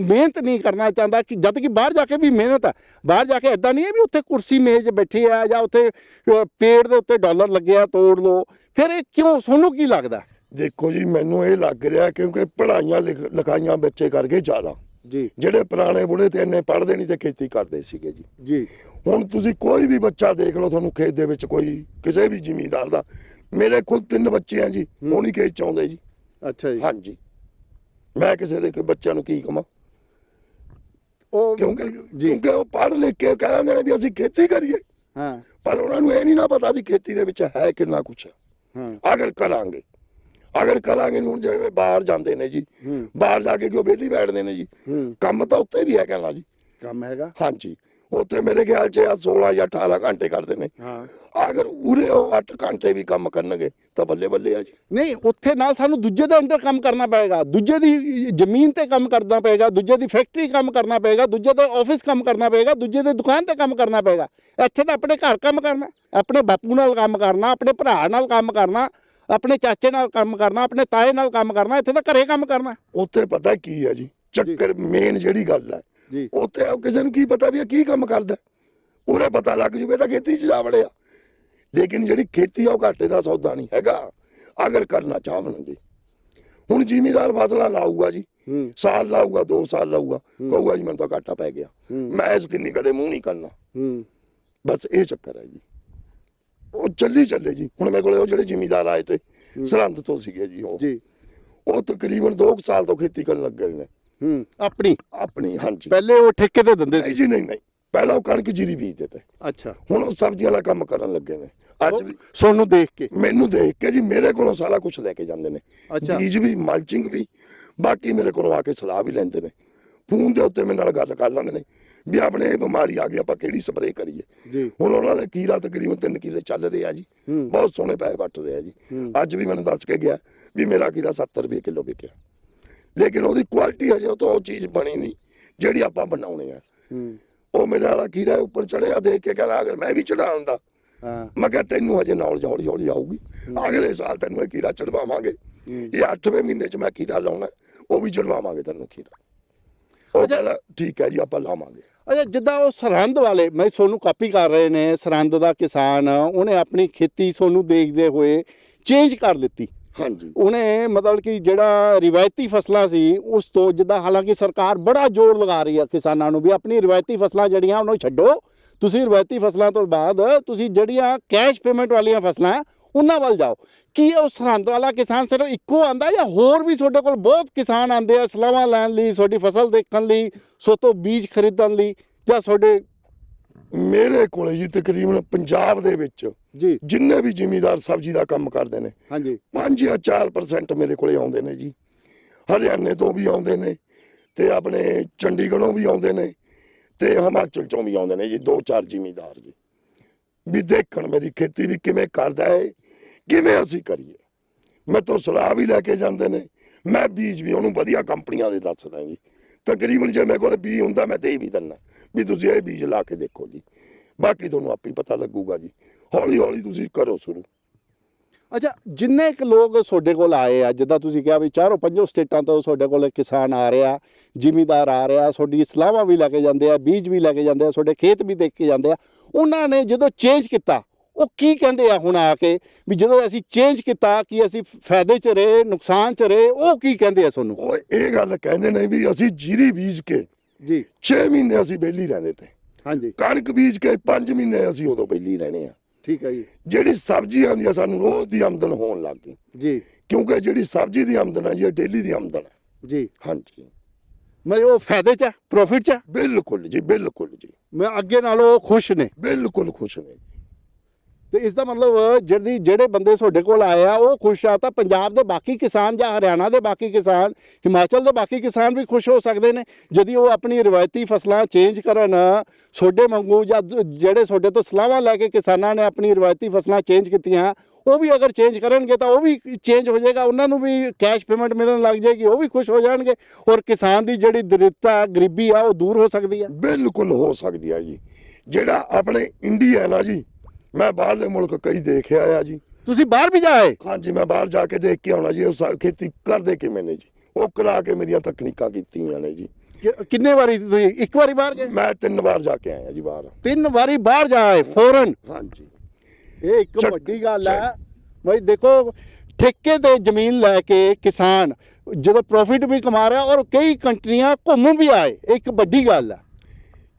ਮਿਹਨਤ ਨਹੀਂ ਕਰਨਾ ਚਾਹੁੰਦਾ? ਕਿ ਜਦ ਕਿ ਬਾਹਰ ਜਾ ਕੇ ਵੀ ਮਿਹਨਤ ਹੈ, ਬਾਹਰ ਜਾ ਕੇ ਐਦਾਂ ਨਹੀਂ ਹੈ ਵੀ ਉੱਥੇ ਕੁਰਸੀ ਮੇਜ਼ ਬੈਠੇ ਆ ਜਾਂ ਉੱਥੇ ਪੇੜ ਦੇ ਉੱਤੇ ਡਾਲਰ ਲੱਗਿਆ ਤੋੜ ਲਓ, ਫਿਰ ਇਹ ਕਿਉਂ? ਤੁਹਾਨੂੰ ਕੀ ਲੱਗਦਾ? ਦੇਖੋ ਜੀ, ਮੈਨੂੰ ਇਹ ਲੱਗ ਰਿਹਾ ਕਿਉਂਕਿ ਪੜ੍ਹਾਈਆਂ ਲਿਖਾਈਆਂ ਬੱਚੇ ਕਰਕੇ ਜ਼ਿਆਦਾ ਜੀ, ਜਿਹੜੇ ਪੁਰਾਣੇ ਬੁੜੇ ਤੇ ਇੰਨੇ ਪੜ੍ਹਦੇ ਨਹੀਂ ਤੇ ਖੇਤੀ ਕਰਦੇ ਸੀਗੇ ਜੀ। ਜੀ, ਹੁਣ ਤੁਸੀਂ ਕੋਈ ਵੀ ਬੱਚਾ ਦੇਖ ਲਓ, ਤੁਹਾਨੂੰ ਖੇਤ ਦੇ ਵਿੱਚ ਕੋਈ ਕਿਸੇ ਵੀ ਜ਼ਿਮੀਂਦਾਰ ਦਾ, ਮੇਰੇ ਖੁਦ 3 ਬੱਚੇ ਆ ਜੀ, ਉਹ ਨਹੀਂ ਖੇਤ ਚ ਆਉਂਦੇ ਜੀ। ਅੱਛਾ ਜੀ, ਹਾਂਜੀ। ਮੈਂ ਕਿਸੇ ਦੇ ਬੱਚਿਆਂ ਨੂੰ ਕੀ ਕਵਾਂ? ਉਹ ਕਿਉਂਕਿ ਉਹ ਪੜ੍ਹ ਲਿਖ ਕੇ ਕਹਿੰਦੇ ਨੇ ਵੀ ਅਸੀਂ ਖੇਤੀ ਕਰੀਏ, ਹਾਂ, ਪਰ ਉਹਨਾਂ ਨੂੰ ਇਹ ਨਹੀਂ ਨਾ ਪਤਾ ਵੀ ਖੇਤੀ ਦੇ ਵਿੱਚ ਹੈ ਕਿੰਨਾ ਕੁਛ। ਹਾਂ, ਅਗਰ ਕਰਾਂਗੇ ਹੁਣ ਜਿਵੇਂ ਬਾਹਰ ਜਾਂਦੇ ਨੇ ਜੀ, ਬਾਹਰ ਜਾ ਕੇ ਕਿਉਂ ਵਿਹਲੀ ਬੈਠਦੇ ਨੇ ਜੀ? ਕੰਮ ਤਾਂ ਉੱਤੇ ਵੀ ਹੈਗਾ ਨਾ ਜੀ, ਕੰਮ ਹੈਗਾ। ਹਾਂਜੀ। ਉੱਥੇ ਮੇਰੇ ਖਿਆਲ 'ਚ 16 ਜਾਂ 18 ਘੰਟੇ ਕਰਦੇ ਨੇ। ਹਾਂ ਅਗਰ ਉਰੇ ਉਹ 8 ਘੰਟੇ ਵੀ ਕੰਮ ਕਰਨਗੇ ਤਾਂ ਬੱਲੇ ਬੱਲੇ ਆ ਜੀ। ਨਹੀਂ, ਉੱਥੇ ਨਾਲ ਸਾਨੂੰ ਦੂਜੇ ਦੇ ਅੰਡਰ ਕੰਮ ਕਰਨਾ ਪਏਗਾ, ਦੂਜੇ ਦੀ ਜ਼ਮੀਨ ਤੇ ਕੰਮ ਕਰਨਾ ਪਏਗਾ, ਦੂਜੇ ਦੀ ਫੈਕਟਰੀ ਕੰਮ ਕਰਨਾ ਪਏਗਾ, ਦੂਜੇ ਦੇ ਆਫਿਸ ਕੰਮ ਕਰਨਾ ਪਏਗਾ, ਦੂਜੇ ਦੀ ਦੁਕਾਨ ਤੇ ਕੰਮ ਕਰਨਾ ਪਏਗਾ। ਇੱਥੇ ਤਾਂ ਆਪਣੇ ਘਰ ਕੰਮ ਕਰਨਾ, ਆਪਣੇ ਬਾਪੂ ਨਾਲ ਕੰਮ ਕਰਨਾ, ਆਪਣੇ ਭਰਾ ਨਾਲ ਕੰਮ ਕਰਨਾ, ਆਪਣੇ ਚਾਚੇ ਨਾਲ ਕੰਮ ਕਰਨਾ, ਆਪਣੇ ਤਾਏ ਨਾਲ ਕੰਮ ਕਰਨਾ। ਇੱਥੇ ਤਾਂ ਘਰੇ ਕੰਮ ਕਰਨਾ। ਉੱਥੇ ਪਤਾ ਕੀ ਹੈ ਜੀ ਚੱਕਰ, ਮੇਨ ਜਿਹੜੀ ਗੱਲ ਹੈ ਜੀ ਉੱਥੇ ਕਿਸੇ ਨੂੰ ਕੀ ਪਤਾ ਵੀ ਇਹ ਕੀ ਕੰਮ ਕਰਦਾ। ਉਰੇ ਪਤਾ ਲੱਗ ਜੂਵੇ ਤਾਂ ਖੇਤੀ 'ਚ ਜਾ ਵੜਿਆ, ਲੇਕਿਨ ਜਿਹੜੀ ਖੇਤੀ ਆ ਉਹ ਘਾਟੇ ਦਾ ਸੌਦਾ ਨਹੀਂ ਹੈਗਾ ਅਗਰ ਕਰਨਾ ਚਾਹਣ ਜੀ। ਹੁਣ ਜ਼ਿਮੀਦਾਰ ਫਸਲਾਂ ਲਾਊਗਾ ਜੀ, ਸਾਲ ਲਾਊਗਾ 2 ਸਾਲ ਲਾਊਗਾ, ਕਹੂਗਾ ਜੀ ਮੈਨੂੰ ਤਾਂ ਘਾਟਾ ਪੈ ਗਿਆ, ਮੈਂ ਇਸ ਕਿੰਨੀ ਕਦੇ ਮੂੰਹ ਨਹੀਂ ਕਰਨਾ। ਬਸ ਇਹ ਚੱਕਰ ਹੈ ਜੀ। ਉਹ ਚੱਲੇ ਜੀ। ਹੁਣ ਮੇਰੇ ਕੋਲੇ ਉਹ ਜਿਹੜੇ ਜ਼ਿਮੀਦਾਰ ਆਏ ਤੇ ਸਰਹੰਦ ਤੋਂ ਸੀਗੇ ਜੀ, ਉਹ ਤਕਰੀਬਨ 2 ਸਾਲ ਤੋਂ ਖੇਤੀ ਕਰਨ ਲੱਗੇ ਨੇ ਆਪਣੀ। ਹਾਂਜੀ, ਪਹਿਲੇ ਉਹ ਠੇਕੇ ਤੇ ਦਿੰਦੇ ਸੀ ਜੀ? ਨਹੀਂ, ਪਹਿਲਾਂ ਉਹ ਕਣਕ ਜੀਰੀ ਬੀਜਦੇ ਤੇ। ਅੱਛਾ, ਹੁਣ ਉਹ ਸਬਜ਼ੀਆਂ ਦਾ ਕੰਮ ਕਰਨ ਲੱਗੇ ਨੇ। ਅੱਜ ਵੀ ਸੋਨੂੰ ਦੇਖ ਕੇ, ਮੈਨੂੰ ਦੇਖ ਕੇ ਜੀ ਮੇਰੇ ਕੋਲੋਂ ਸਾਰਾ ਕੁਝ ਲੈ ਕੇ ਜਾਂਦੇ ਨੇ, ਅੱਛਾ, ਬੀਜ ਵੀ, ਮਲਚਿੰਗ ਵੀ, ਬਾਕੀ ਮੇਰੇ ਕੋਲੋਂ ਆ ਕੇ ਸਲਾਹ ਵੀ ਲੈਂਦੇ ਨੇ। ਫੋਨ ਦੇ ਉੱਤੇ ਮੇਰੇ ਨਾਲ ਗੱਲ ਕਰ ਲੈਂਦੇ ਨੇ ਵੀ ਆਪਣੇ ਇਹ ਬਿਮਾਰੀ ਆ ਗਈ, ਆਪਾਂ ਕਿਹੜੀ ਸਪਰੇਅ ਕਰੀਏ ਜੀ। ਹੁਣ ਉਹਨਾਂ ਨੇ ਖੀਰਾ ਤਕਰੀਬਨ 3 ਕਿੱਲੇ ਚੱਲ ਰਿਹਾ ਜੀ, ਬਹੁਤ ਸੋਹਣੇ ਪੈਸੇ ਵੱਟ ਰਿਹਾ ਜੀ। ਅੱਜ ਵੀ ਮੈਨੂੰ ਦੱਸ ਕੇ ਗਿਆ ਵੀ ਮੇਰਾ ਖੀਰਾ 70 ਰੁਪਏ ਕਿਲੋ ਵਿਕਿਆ, ਲੇਕਿਨ ਉਹਦੀ ਕੁਆਲਿਟੀ ਹਜੇ ਉਹ ਚੀਜ਼ ਬਣੀ ਨਹੀਂ ਜਿਹੜੀ ਆਪਾਂ ਬਣਾਉਣੀ ਆ। ਉਹ ਮੇਰੇ ਵਾਲਾ ਖੀਰਾ ਉੱਪਰ ਚੜਿਆ, ਦੇਖ ਕੇ ਕਹਿੰਦਾ ਅਗਰ ਮੈਂ ਵੀ ਚੜਾਉਂਦਾ, ਮੈਂ ਕਿਹਾ ਤੈਨੂੰ ਹਜੇ ਨੌਲੇਜ ਹੌਲੀ ਹੌਲੀ ਆਊਗੀ, ਅਗਲੇ ਸਾਲ ਤੈਨੂੰ ਇਹ ਖੀਰਾ ਚੜਵਾਵਾਂਗੇ। ਇਹ 8ਵੇਂ ਮਹੀਨੇ 'ਚ ਮੈਂ ਖੀਰਾ ਲਾਉਣਾ, ਉਹ ਵੀ ਚੜਵਾਵਾਂਗੇ ਤੈਨੂੰ ਖੀਰਾ। ਉਹ ਕਹਿੰਦਾ ਠੀਕ ਹੈ ਜੀ, ਆਪਾਂ ਲਾਵਾਂਗੇ। ਅੱਛਾ, ਜਿੱਦਾਂ ਉਹ ਸਰਹੰਦ ਵਾਲੇ, ਮੈਂ ਸੋਨੂੰ ਕਾਪੀ ਕਰ ਰਹੇ ਨੇ, ਸਰਹੰਦ ਦਾ ਕਿਸਾਨ ਉਹਨੇ ਆਪਣੀ ਖੇਤੀ ਸੋਨੂੰ ਦੇਖਦੇ ਹੋਏ ਚੇਂਜ ਕਰ ਦਿੱਤੀ। ਹਾਂਜੀ, ਉਹਨੇ ਮਤਲਬ ਕਿ ਜਿਹੜਾ ਰਿਵਾਇਤੀ ਫਸਲਾਂ ਸੀ ਉਸ ਤੋਂ, ਜਿੱਦਾਂ ਹਾਲਾਂਕਿ ਸਰਕਾਰ ਬੜਾ ਜ਼ੋਰ ਲਗਾ ਰਹੀ ਹੈ ਕਿਸਾਨਾਂ ਨੂੰ ਵੀ ਆਪਣੀ ਰਿਵਾਇਤੀ ਫਸਲਾਂ ਜਿਹੜੀਆਂ ਉਹਨੂੰ ਛੱਡੋ, ਤੁਸੀਂ ਰਿਵਾਇਤੀ ਫਸਲਾਂ ਤੋਂ ਬਾਅਦ ਤੁਸੀਂ ਜਿਹੜੀਆਂ ਕੈਸ਼ ਪੇਮੈਂਟ ਵਾਲੀਆਂ ਫਸਲਾਂ ਉਹਨਾਂ ਵੱਲ ਜਾਓ। ਕੀ ਉਹ ਸਰਹੰਦ ਵਾਲਾ ਕਿਸਾਨ ਸਿਰਫ ਇੱਕੋ ਆਂਦਾ ਜਾਂ ਹੋਰ ਵੀ ਤੁਹਾਡੇ ਕੋਲ ਬਹੁਤ ਕਿਸਾਨ ਆਉਂਦੇ ਆ ਸਲਾਹਾਂ ਲੈਣ ਲਈ, ਤੁਹਾਡੀ ਫਸਲ ਦੇਖਣ ਲਈ, ਸੋਤੋਂ ਬੀਜ ਖਰੀਦਣ ਲਈ, ਜਾਂ ਤੁਹਾਡੇ? ਮੇਰੇ ਕੋਲੇ ਜੀ ਤਕਰੀਬਨ ਪੰਜਾਬ ਦੇ ਵਿੱਚ ਜੀ ਜਿੰਨੇ ਵੀ ਜ਼ਿਮੀਦਾਰ ਸਬਜ਼ੀ ਦਾ ਕੰਮ ਕਰਦੇ ਨੇ, ਹਾਂਜੀ, 5 ਜਾਂ 4% ਮੇਰੇ ਕੋਲੇ ਆਉਂਦੇ ਨੇ ਜੀ। ਹਰਿਆਣੇ ਤੋਂ ਵੀ ਆਉਂਦੇ ਨੇ ਤੇ ਆਪਣੇ ਚੰਡੀਗੜ੍ਹੋਂ ਵੀ ਆਉਂਦੇ ਨੇ ਤੇ ਹਿਮਾਚਲ ਚੋਂ ਵੀ ਆਉਂਦੇ ਨੇ ਜੀ, 2-4 ਜ਼ਿਮੀਦਾਰ ਜੀ, ਵੀ ਦੇਖਣ ਮੇਰੀ ਖੇਤੀ ਵੀ ਕਿਵੇਂ ਕਰਦਾ ਹੈ, ਕਿਵੇਂ ਅਸੀਂ ਕਰੀਏ। ਮੈਂ ਤੋਂ ਸਲਾਹ ਵੀ ਲੈ ਕੇ ਜਾਂਦੇ ਨੇ, ਮੈਂ ਬੀਜ ਵੀ ਉਹਨੂੰ ਵਧੀਆ ਕੰਪਨੀਆਂ ਦੇ ਦੱਸਦਾ ਜੀ। ਤਕਰੀਬਨ ਜੇ ਮੇਰੇ ਕੋਲ ਬੀਜ ਹੁੰਦਾ ਮੈਂ ਦੇ ਵੀ ਦਿੰਦਾ ਵੀ ਤੁਸੀਂ ਇਹ ਬੀਜ ਲਾ ਕੇ ਦੇਖੋ ਜੀ, ਬਾਕੀ ਤੁਹਾਨੂੰ ਆਪੇ ਪਤਾ ਲੱਗੂਗਾ ਜੀ। ਹੌਲੀ ਹੌਲੀ ਤੁਸੀਂ ਕਰੋ ਸ਼ੁਰੂ। ਅੱਛਾ, ਜਿੰਨੇ ਕੁ ਲੋਕ ਤੁਹਾਡੇ ਕੋਲ ਆਏ ਆ, ਜਿੱਦਾਂ ਤੁਸੀਂ ਕਿਹਾ ਵੀ 4-5 ਸਟੇਟਾਂ ਤੋਂ ਤੁਹਾਡੇ ਕੋਲ ਕਿਸਾਨ ਆ ਰਿਹਾ, ਜ਼ਿਮੀਦਾਰ ਆ ਰਿਹਾ, ਤੁਹਾਡੀ ਸਲਾਹਾਂ ਵੀ ਲੈ ਕੇ ਜਾਂਦੇ ਆ, ਬੀਜ ਵੀ ਲੈ ਕੇ ਜਾਂਦੇ ਆ, ਤੁਹਾਡੇ ਖੇਤ ਵੀ ਦੇਖ ਕੇ ਜਾਂਦੇ ਆ, ਉਹਨਾਂ ਨੇ ਜਦੋਂ ਚੇਂਜ ਕੀਤਾ ਉਹ ਕੀ ਕਹਿੰਦੇ ਆ ਹੁਣ ਆ ਕੇ ਵੀ ਜਦੋਂ ਅਸੀਂ ਚੇਂਜ ਕੀਤਾ ਕਿ ਅਸੀਂ ਫਾਇਦੇ 'ਚ ਰਹੇ, ਨੁਕਸਾਨ 'ਚ ਰਹੇ, ਉਹ ਕੀ ਕਹਿੰਦੇ ਆ ਤੁਹਾਨੂੰ? ਉਹ ਇਹ ਗੱਲ ਕਹਿੰਦੇ ਨੇ ਵੀ ਅਸੀਂ ਜੀਰੀ ਬੀਜ ਕੇ ਜੀ 6 ਮਹੀਨੇ ਅਸੀਂ ਵਿਹਲੀ ਰਹਿੰਦੇ ਤੇ, ਹਾਂਜੀ, ਕਣਕ ਬੀਜ ਕੇ 5 ਮਹੀਨੇ ਅਸੀਂ ਉਦੋਂ ਵਿਹਲੀ ਰਹਿਣੇ ਆ। ਠੀਕ ਹੈ ਜੀ। ਜਿਹੜੀ ਸਬਜ਼ੀ ਆਉਂਦੀ ਆ ਸਾਨੂੰ ਰੋਜ਼ ਦੀ ਆਮਦਨ ਹੋਣ ਲੱਗ ਗਈ ਜੀ, ਕਿਉਂਕਿ ਜਿਹੜੀ ਸਬਜ਼ੀ ਦੀ ਆਮਦਨ ਹੈ ਜੀ ਇਹ ਡੇਲੀ ਦੀ ਆਮਦਨ ਹੈ ਜੀ। ਹਾਂਜੀ, ਮੈਂ ਉਹ ਫਾਇਦੇ 'ਚ, ਪ੍ਰੋਫਿਟ 'ਚ? ਬਿਲਕੁਲ ਜੀ, ਬਿਲਕੁਲ ਜੀ। ਮੈਂ ਅੱਗੇ ਨਾਲੋਂ ਖੁਸ਼ ਨੇ? ਬਿਲਕੁਲ ਖੁਸ਼ ਨੇ। ਤੇ ਇਸ ਦਾ ਮਤਲਬ ਜਿਹੜੇ ਬੰਦੇ ਤੁਹਾਡੇ ਕੋਲ ਆਏ ਆ ਉਹ ਖੁਸ਼ ਆ, ਤਾਂ ਪੰਜਾਬ ਦੇ ਬਾਕੀ ਕਿਸਾਨ ਜਾਂ ਹਰਿਆਣਾ ਦੇ ਬਾਕੀ ਕਿਸਾਨ, ਹਿਮਾਚਲ ਦੇ ਬਾਕੀ ਕਿਸਾਨ ਵੀ ਖੁਸ਼ ਹੋ ਸਕਦੇ ਨੇ ਜਦ ਉਹ ਆਪਣੀ ਰਿਵਾਇਤੀ ਫਸਲਾਂ ਚੇਂਜ ਕਰਨ, ਤੁਹਾਡੇ ਵਾਂਗੂ ਜਾਂ ਜਿਹੜੇ ਤੁਹਾਡੇ ਤੋਂ ਸਲਾਹਾਂ ਲੈ ਕੇ ਕਿਸਾਨਾਂ ਨੇ ਆਪਣੀ ਰਿਵਾਇਤੀ ਫਸਲਾਂ ਚੇਂਜ ਕੀਤੀਆਂ, ਉਹ ਵੀ ਅਗਰ ਚੇਂਜ ਕਰਨਗੇ ਤਾਂ ਉਹ ਵੀ ਚੇਂਜ ਹੋ ਜਾਏਗਾ, ਉਹਨਾਂ ਨੂੰ ਵੀ ਕੈਸ਼ ਪੇਮੈਂਟ ਮਿਲਣ ਲੱਗ ਜਾਏਗੀ, ਉਹ ਵੀ ਖੁਸ਼ ਹੋ ਜਾਣਗੇ, ਔਰ ਕਿਸਾਨ ਦੀ ਜਿਹੜੀ ਦਰਿਦਰਤਾ, ਗਰੀਬੀ ਆ ਉਹ ਦੂਰ ਹੋ ਸਕਦੀ ਹੈ। ਬਿਲਕੁਲ ਹੋ ਸਕਦੀ ਹੈ ਜੀ। ਜਿਹੜਾ ਆਪਣੇ ਇੰਡੀਆ ਹੈ ਨਾ ਜੀ, ਮੈਂ ਬਾਹਰਲੇ ਮੁਲਕ ਕਈ ਦੇਖਿਆ ਆ ਜੀ। ਤੁਸੀਂ ਬਾਹਰ ਵੀ ਜਾਏ? ਹਾਂਜੀ, ਮੈਂ ਬਾਹਰ ਜਾ ਕੇ ਦੇਖ ਕੇ ਆਉਣਾ ਜੀ ਉਹ ਖੇਤੀ ਕਰਦੇ ਕਿਵੇਂ ਨੇ ਜੀ, ਉਹ ਕਰਾ ਕੇ ਮੇਰੀਆਂ ਤਕਨੀਕਾਂ ਕੀਤੀਆਂ ਨੇ ਜੀ। ਕਿੰਨੇ ਵਾਰੀ ਤੁਸੀਂ? ਇੱਕ ਵਾਰੀ ਬਾਹਰ ਗਏ? ਮੈਂ 3 ਵਾਰ ਜਾ ਕੇ ਆਇਆ ਜੀ ਬਾਹਰ। 3 ਵਾਰੀ ਬਾਹਰ ਜਾਏ ਫੌਰਨ? ਹਾਂਜੀ, ਇਹ ਇੱਕ ਵੱਡੀ ਗੱਲ ਹੈ ਬਈ। ਦੇਖੋ, ਠੇਕੇ ਤੇ ਜ਼ਮੀਨ ਲੈ ਕੇ ਕਿਸਾਨ ਜਦੋਂ ਪ੍ਰੋਫਿਟ ਵੀ ਕਮਾ ਰਿਹਾ ਔਰ ਕਈ ਕੰਟਰੀਆਂ ਘੁੰਮ ਵੀ ਆਏ, ਇੱਕ ਵੱਡੀ ਗੱਲ ਹੈ।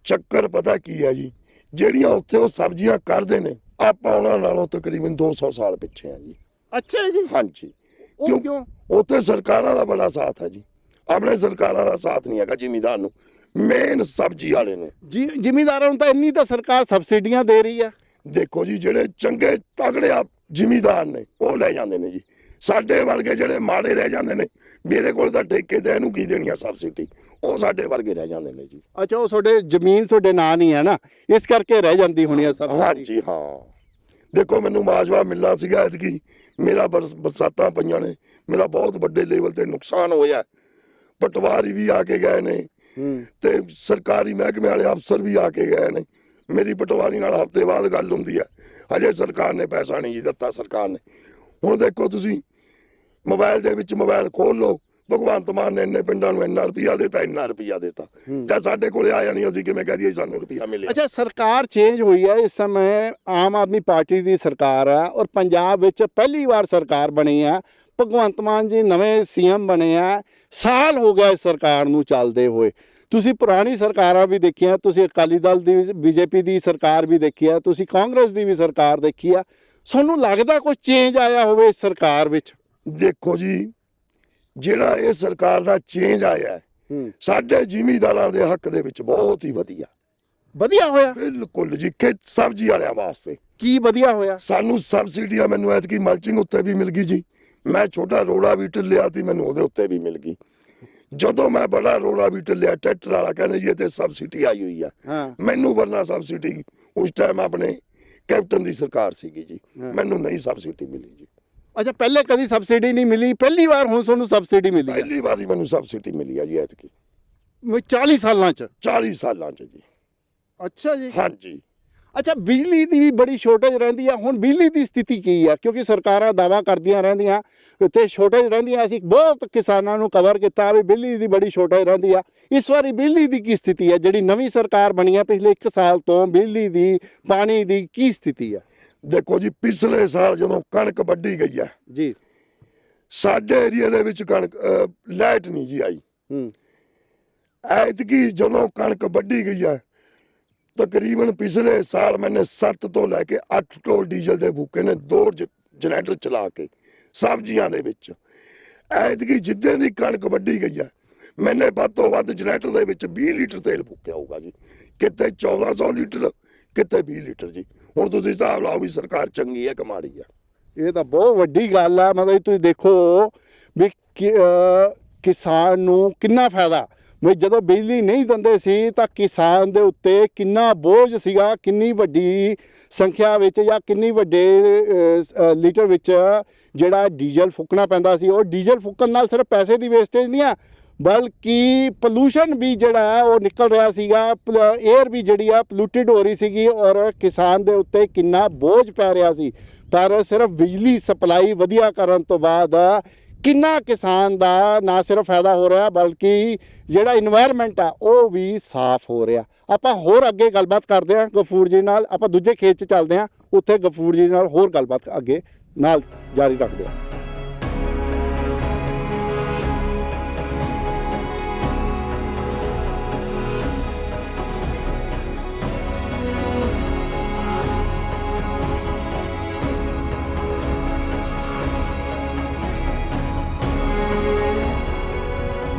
ਚੱਕਰ ਪਤਾ ਕੀ ਹੈ ਜੀ, ਜਿਹੜੀਆਂ ਉੱਥੇ ਉਹ ਸਬਜ਼ੀਆਂ ਕਰਦੇ ਨੇ, ਆਪਾਂ ਉਹਨਾਂ ਨਾਲੋਂ ਤਕਰੀਬਨ 200 ਸਾਲ ਪਿੱਛੇ ਆ ਜੀ। ਅੱਛਾ ਜੀ। ਹਾਂਜੀ, ਕਿਉਂ? ਉੱਥੇ ਸਰਕਾਰਾਂ ਦਾ ਬੜਾ ਸਾਥ ਹੈ ਜੀ, ਆਪਣੇ ਸਰਕਾਰਾਂ ਦਾ ਸਾਥ ਨਹੀਂ ਹੈਗਾ ਜ਼ਿਮੀਦਾਰ ਨੂੰ, ਮੇਨ ਸਬਜ਼ੀ ਵਾਲੇ ਨੂੰ। ਜ਼ਿਮੀਦਾਰਾਂ ਨੂੰ ਤਾਂ ਇੰਨੀ ਤਾਂ ਸਰਕਾਰ ਸਬਸਿਡੀਆਂ ਦੇ ਰਹੀ ਆ। ਦੇਖੋ ਜੀ, ਜਿਹੜੇ ਚੰਗੇ ਤਗੜੇ ਜ਼ਿਮੀਦਾਰ ਨੇ ਉਹ ਲੈ ਜਾਂਦੇ ਨੇ ਜੀ, ਸਾਡੇ ਵਰਗੇ ਜਿਹੜੇ ਮਾੜੇ ਰਹਿ ਜਾਂਦੇ ਨੇ, ਮੇਰੇ ਕੋਲ ਤਾਂ ਠੇਕੇ ਤੇ ਇਹਨੂੰ ਕੀ ਦੇਣੀ ਆ ਸਬਸਿਡੀ, ਉਹ ਸਾਡੇ ਵਰਗੇ ਰਹਿ ਜਾਂਦੇ ਨੇ ਜੀ। ਅੱਛਾ, ਉਹ ਤੁਹਾਡੇ ਜ਼ਮੀਨ ਤੁਹਾਡੇ ਨਾਂ ਨਹੀਂ ਹੈ ਨਾ, ਇਸ ਕਰਕੇ ਰਹਿ ਜਾਂਦੀ ਹੋਣੀ ਆ ਸਭ। ਹਾਂਜੀ ਹਾਂ, ਦੇਖੋ ਮੈਨੂੰ ਮਾਜਵਾ ਮਿਲਣਾ ਸੀਗਾ ਐਤਕੀ, ਮੇਰਾ ਬਰਸਾਤਾਂ ਪਈਆਂ ਨੇ, ਮੇਰਾ ਬਹੁਤ ਵੱਡੇ ਲੈਵਲ ਤੇ ਨੁਕਸਾਨ ਹੋਇਆ। ਪਟਵਾਰੀ ਵੀ ਆ ਕੇ ਗਏ ਨੇ ਤੇ ਸਰਕਾਰੀ ਮਹਿਕਮੇ ਵਾਲੇ ਅਫਸਰ ਵੀ ਆ ਕੇ ਗਏ ਨੇ। ਮੇਰੀ ਪਟਵਾਰੀ ਨਾਲ ਹਫ਼ਤੇ ਬਾਅਦ ਗੱਲ ਹੁੰਦੀ ਹੈ, ਹਜੇ ਸਰਕਾਰ ਨੇ ਪੈਸਾ ਨਹੀਂ ਜੀ ਦਿੱਤਾ। ਸਰਕਾਰ ਨੇ ਹੁਣ ਦੇਖੋ ਤੁਸੀਂ ਮੋਬਾਈਲ ਦੇ ਵਿੱਚ ਮੋਬਾਈਲ ਖੋਲ ਲਓ, ਭਗਵੰਤ ਮਾਨ ਨੇ ਇੰਨੇ ਪਿੰਡਾਂ ਨੂੰ ਇੰਨਾ ਰੁਪਈਆ ਦਿੱਤਾ, ਇੰਨਾ ਰੁਪਈਆ ਦਿੱਤਾ, ਤਾਂ ਸਾਡੇ ਕੋਲੇ ਆਇਆ ਨਹੀਂ, ਅਸੀਂ ਕਿਵੇਂ ਕਹਿ ਦਈਏ ਸਾਨੂੰ ਰੁਪਈਆ ਮਿਲਿਆ। ਅੱਛਾ, ਸਰਕਾਰ ਚੇਂਜ ਹੋਈ ਹੈ ਇਸ ਸਮੇਂ, ਆਮ ਆਦਮੀ ਪਾਰਟੀ ਦੀ ਸਰਕਾਰ ਹੈ ਔਰ ਪੰਜਾਬ ਵਿੱਚ ਪਹਿਲੀ ਵਾਰ ਸਰਕਾਰ ਬਣੀ ਹੈ। ਭਗਵੰਤ ਮਾਨ ਜੀ ਨਵੇਂ ਸੀਐਮ ਬਣੇ ਆ, ਸਾਲ ਹੋ ਗਿਆ ਇਸ ਸਰਕਾਰ ਨੂੰ ਚੱਲਦੇ ਹੋਏ। ਤੁਸੀਂ ਪੁਰਾਣੀ ਸਰਕਾਰਾਂ ਵੀ ਦੇਖੀਆਂ, ਤੁਸੀਂ ਅਕਾਲੀ ਦਲ ਦੀ ਬੀਜੇਪੀ ਦੀ ਸਰਕਾਰ ਵੀ ਦੇਖੀ ਆ, ਤੁਸੀਂ ਕਾਂਗਰਸ ਦੀ ਵੀ ਸਰਕਾਰ ਦੇਖੀ ਆ, ਤੁਹਾਨੂੰ ਲੱਗਦਾ ਕੁਝ ਚੇਂਜ ਆਇਆ ਹੋਵੇ ਇਸ ਸਰਕਾਰ ਵਿੱਚ? ਦੇਖੋ ਜੀ, ਜਿਹੜਾ ਇਹ ਸਰਕਾਰ ਦਾ ਚੇਂਜ ਆਇਆ ਸਾਡੇ ਜ਼ਿਮੀਂਦਾਰਾਂ ਦੇ ਹੱਕ ਦੇ ਵਿੱਚ ਬਹੁਤ ਹੀ ਵਧੀਆ ਹੋਇਆ। ਬਿਲਕੁਲ ਜੀ, ਕਿ ਸਬਜ਼ੀ ਵਾਲਿਆਂ ਵਾਸਤੇ ਕੀ ਵਧੀਆ ਹੋਇਆ? ਸਾਨੂੰ ਸਬਸਿਡੀਆਂ, ਮੈਨੂੰ ਐਤਕੀ ਮਲਚਿੰਗ ਉੱਤੇ ਵੀ ਮਿਲ ਗਈ ਜੀ। ਮੈਂ ਛੋਟਾ ਰੋੜਾ ਵੀਟਰ ਲਿਆ ਸੀ, ਮੈਨੂੰ ਉਹਦੇ ਉੱਤੇ ਵੀ ਮਿਲ ਗਈ। ਜਦੋਂ ਮੈਂ ਬੜਾ ਰੋੜਾ ਵੀਟਰ ਲਿਆ, ਟਰੈਕਟਰ ਵਾਲਾ ਕਹਿੰਦੇ ਜੀ ਇਹ ਤੇ ਸਬਸਿਡੀ ਆਈ ਹੋਈ ਆ। ਮੈਨੂੰ ਵਰਨਾ ਸਬਸਿਡੀ ਉਸ ਟਾਈਮ ਆਪਣੇ ਕੈਪਟਨ ਦੀ ਸਰਕਾਰ ਸੀਗੀ ਜੀ, ਮੈਨੂੰ ਨਹੀਂ ਸਬਸਿਡੀ ਮਿਲੀ ਜੀ। ਅੱਛਾ, ਪਹਿਲੇ ਕਦੀ ਸਬਸਿਡੀ ਨਹੀਂ ਮਿਲੀ, ਪਹਿਲੀ ਵਾਰ ਹੁਣ ਤੁਹਾਨੂੰ ਸਬਸਿਡੀ ਮਿਲੀ? ਪਹਿਲੀ ਵਾਰੀ ਮੈਨੂੰ ਸਬਸਿਡੀ ਮਿਲੀ ਆ ਜੀ ਐਤਕੀ 40 ਸਾਲਾਂ ਚ। 40 ਸਾਲਾਂ ਚ ਜੀ। ਅੱਛਾ ਜੀ। ਹਾਂਜੀ। ਅੱਛਾ, ਬਿਜਲੀ ਦੀ ਵੀ ਬੜੀ ਸ਼ੋਰਟੇਜ ਰਹਿੰਦੀ ਆ, ਹੁਣ ਬਿਜਲੀ ਦੀ ਸਥਿਤੀ ਕੀ ਆ? ਕਿਉਂਕਿ ਸਰਕਾਰਾਂ ਦਾਅਵਾ ਕਰਦੀਆਂ ਰਹਿੰਦੀਆਂ ਤੇ ਸ਼ੋਰਟੇਜ ਰਹਿੰਦੀ ਆ, ਅਸੀਂ ਬਹੁਤ ਕਿਸਾਨਾਂ ਨੂੰ ਕਵਰ ਕੀਤਾ ਵੀ ਬਿਜਲੀ ਦੀ ਬੜੀ ਸ਼ੋਰਟੇਜ ਰਹਿੰਦੀ ਆ। ਇਸ ਵਾਰੀ ਬਿਜਲੀ ਦੀ ਕੀ ਸਥਿਤੀ ਆ? ਜਿਹੜੀ ਨਵੀਂ ਸਰਕਾਰ ਬਣੀ ਆ ਪਿਛਲੇ 1 ਸਾਲ ਤੋਂ, ਬਿਜਲੀ ਦੀ, ਪਾਣੀ ਦੀ ਕੀ ਸਥਿਤੀ ਆ? ਦੇਖੋ ਜੀ, ਪਿਛਲੇ ਸਾਲ ਜਦੋਂ ਕਣਕ ਵੱਢੀ ਗਈ ਆ ਜੀ, ਸਾਡੇ ਏਰੀਆ ਦੇ ਵਿੱਚ ਕਣਕ ਲਾਈਟ ਨਹੀਂ ਜੀ ਆਈ। ਐਤਕੀ ਜਦੋਂ ਕਣਕ ਵੱਢੀ ਗਈ ਆ, ਤਕਰੀਬਨ ਪਿਛਲੇ ਸਾਲ ਮੈਨੇ 7 ਤੋਂ ਲੈ ਕੇ 8 ਟੋਲ ਡੀਜ਼ਲ ਦੇ ਫੂਕੇ ਨੇ, 2 ਜਨਰੇਟਰ ਚਲਾ ਕੇ ਸਬਜ਼ੀਆਂ ਦੇ ਵਿੱਚ। ਐਤਕੀ ਜਿੱਦਾਂ ਦੀ ਕਣਕ ਵੱਢੀ ਗਈ ਆ, ਮੈਨੇ ਵੱਧ ਤੋਂ ਵੱਧ ਜਨਰੇਟਰ ਦੇ ਵਿੱਚ 20 ਲੀਟਰ ਤੇਲ ਫੂਕਿਆ ਹੋਊਗਾ ਜੀ, ਕਿਤੇ 1400 ਲੀਟਰ, ਕਿਤੇ 20 ਲੀਟਰ ਜੀ। ਹੁਣ ਤੁਸੀਂ ਹਿਸਾਬ ਲਾਓ ਵੀ ਸਰਕਾਰ ਚੰਗੀ ਹੈ ਕਿ ਮਾੜੀ ਆ। ਇਹ ਤਾਂ ਬਹੁਤ ਵੱਡੀ ਗੱਲ ਆ। ਮਤਲਬ ਤੁਸੀਂ ਦੇਖੋ ਵੀ ਕਿਸਾਨ ਨੂੰ ਕਿੰਨਾ ਫਾਇਦਾ, ਵੀ ਜਦੋਂ ਬਿਜਲੀ ਨਹੀਂ ਦਿੰਦੇ ਸੀ ਤਾਂ ਕਿਸਾਨ ਦੇ ਉੱਤੇ ਕਿੰਨਾ ਬੋਝ ਸੀਗਾ, ਕਿੰਨੀ ਵੱਡੀ ਸੰਖਿਆ ਵਿੱਚ ਜਾਂ ਕਿੰਨੀ ਵੱਡੇ ਲੀਟਰ ਵਿੱਚ ਜਿਹੜਾ ਡੀਜ਼ਲ ਫੂਕਣਾ ਪੈਂਦਾ ਸੀ। ਉਹ ਡੀਜ਼ਲ ਫੂਕਣ ਨਾਲ ਸਿਰਫ ਪੈਸੇ ਦੀ ਵੇਸਟੇਜ ਨਹੀਂ ਆ, ਬਲਕਿ ਪੋਲੂਸ਼ਨ ਵੀ ਜਿਹੜਾ ਹੈ ਉਹ ਨਿਕਲ ਰਿਹਾ ਸੀਗਾ, ਏਅਰ ਵੀ ਜਿਹੜੀ ਆ ਪੋਲੂਟਿਡ ਹੋ ਰਹੀ ਸੀਗੀ, ਔਰ ਕਿਸਾਨ ਦੇ ਉੱਤੇ ਕਿੰਨਾ ਬੋਝ ਪੈ ਰਿਹਾ ਸੀ। ਪਰ ਸਿਰਫ ਬਿਜਲੀ ਸਪਲਾਈ ਵਧੀਆ ਕਰਨ ਤੋਂ ਬਾਅਦ ਕਿੰਨਾ ਕਿਸਾਨ ਦਾ ਨਾ ਸਿਰਫ ਫਾਇਦਾ ਹੋ ਰਿਹਾ, ਬਲਕਿ ਜਿਹੜਾ ਇਨਵਾਇਰਨਮੈਂਟ ਆ ਉਹ ਵੀ ਸਾਫ਼ ਹੋ ਰਿਹਾ। ਆਪਾਂ ਹੋਰ ਅੱਗੇ ਗੱਲਬਾਤ ਕਰਦੇ ਹਾਂ ਗਫੂਰ ਜੀ ਨਾਲ, ਆਪਾਂ ਦੂਜੇ ਖੇਤ 'ਚ ਚੱਲਦੇ ਹਾਂ, ਉੱਥੇ ਗਫੂਰ ਜੀ ਨਾਲ ਹੋਰ ਗੱਲਬਾਤ ਅੱਗੇ ਨਾਲ ਜਾਰੀ ਰੱਖਦੇ ਹਾਂ।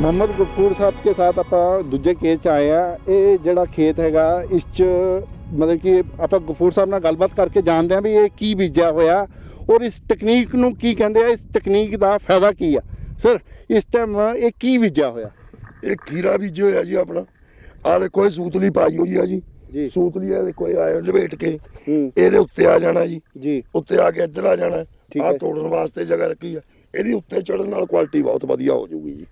मोहम्मद गफूर साहब के साथ आप दूजे खेत 'ਚ आए हैं। ये ਜਿਹੜਾ ਖੇਤ ਹੈਗਾ ਇਸ 'ਚ ਮਤਲਬ ਕਿ ਆਪਾਂ ਗਫੂਰ ਸਾਹਿਬ ਨਾਲ ਗੱਲਬਾਤ ਕਰਕੇ ਜਾਣਦੇ ਹਾਂ ਵੀ ਇਹ ਕੀ ਬੀਜਿਆ ਹੋਇਆ ਔਰ ਇਸ ਟੈਕਨੀਕ ਨੂੰ ਕੀ ਕਹਿੰਦੇ ਆ, ਇਸ ਟੈਕਨੀਕ ਦਾ ਫਾਇਦਾ ਕੀ ਆ। ਸਰ, ਇਸ ਟਾਈਮ ਇਹ ਕੀ ਬੀਜਿਆ ਹੋਇਆ? ਇਹ ਖੀਰਾ ਬੀਜਿਆ ਹੋਇਆ ਜੀ ਆਪਣਾ। ਆਹ ਦੇਖੋ, ਇਹ ਸੂਤਲੀ ਪਾਈ ਹੋਈ ਆ ਜੀ। ਸੂਤਲੀ ਇਹ ਦੇਖੋ, ਇਹ ਆਇਆ ਲਪੇਟ ਕੇ ਇਹਦੇ ਉੱਤੇ ਆ ਜਾਣਾ ਜੀ, ਉੱਤੇ ਆ ਕੇ ਇੱਧਰ ਆ ਜਾਣਾ। ਆਹ ਤੋੜਨ ਵਾਸਤੇ ਜਗ੍ਹਾ ਰੱਖੀ ਆ, ਇਹਦੀ ਉੱਤੇ ਚੜਨ ਨਾਲ ਕੁਆਲਿਟੀ ਬਹੁਤ ਵਧੀਆ ਹੋ ਜਾਊਗੀ ਜੀ।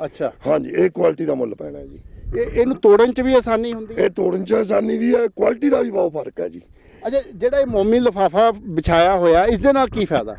ਅੱਛਾ, ਹਾਂਜੀ, ਇਹ ਕੁਆਲਿਟੀ ਦਾ ਮੁੱਲ ਪੈਣਾ ਜੀ। ਇਹਨੂੰ ਤੋੜਨ 'ਚ ਵੀ ਆਸਾਨੀ ਹੁੰਦੀ ਹੈ? ਇਹ ਤੋੜਨ 'ਚ ਆਸਾਨੀ ਵੀ ਹੈ, ਕੁਆਲਿਟੀ ਦਾ ਵੀ ਬਹੁਤ ਫਰਕ ਹੈ ਜੀ। ਅੱਛਾ, ਜਿਹੜਾ ਇਹ ਮੋਮੀ ਲਿਫਾਫਾ ਵਿਛਾਇਆ ਹੋਇਆ, ਇਸ ਦੇ ਨਾਲ ਕੀ ਫਾਇਦਾ?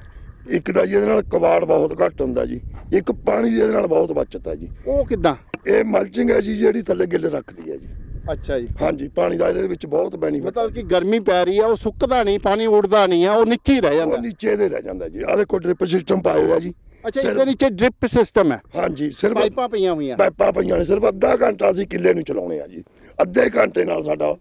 ਇੱਕ ਤਾਂ ਜੀ ਇਹਦੇ ਨਾਲ ਕਬਾੜ ਬਹੁਤ ਘੱਟ ਹੁੰਦਾ ਜੀ, ਇੱਕ ਪਾਣੀ ਦੀ ਇਹਦੇ ਨਾਲ ਬਹੁਤ ਬਚਤ ਹੈ ਜੀ। ਉਹ ਕਿੱਦਾਂ? ਇਹ ਮਲਚਿੰਗ ਹੈ ਜੀ, ਜਿਹੜੀ ਥੱਲੇ ਗਿੱਲ ਰੱਖਦੀ ਹੈ ਜੀ। ਅੱਛਾ ਜੀ। ਹਾਂਜੀ, ਪਾਣੀ ਦਾ ਇਹਦੇ ਵਿੱਚ ਬਹੁਤ ਬੈਨੀਫਿਟ। ਮਤਲਬ ਕਿ ਗਰਮੀ ਪੈ ਰਹੀ ਆ, ਉਹ ਸੁੱਕਦਾ ਨਹੀਂ, ਪਾਣੀ ਉੱਡਦਾ ਨਹੀਂ ਆ, ਉਹ ਨੀਚੇ ਹੀ ਰਹਿ ਜਾਂਦਾ। ਉਹ ਨੀਚੇ ਦੇ ਰਹਿ ਜਾਂਦਾ ਜੀ। ਆਹ ਦੇਖੋ, ਡ੍ਰਿਪ ਸਿਸਟਮ ਪਾਇਆ ਹੋਇਆ ਜੀ। ਅੱਛਾ, ਇਹਦੇ ਨੀਚੇ ਡ੍ਰਿਪ ਸਿਸਟਮ ਹੈ? ਹਾਂਜੀ, ਸਿਰਫ ਪਾਈਪਾਂ ਪਈਆਂ ਹੋਈਆਂ। ਪਾਈਪਾਂ ਪਈਆਂ ਨੇ। ਸਿਰਫ ਅੱਧਾ ਘੰਟਾ ਅਸੀਂ ਕਿੱਲੇ ਨੂੰ ਚਲਾਉਣੇ ਆ ਜੀ, ਅੱਧੇ ਘੰਟੇ ਨਾਲ ਸਾਡਾ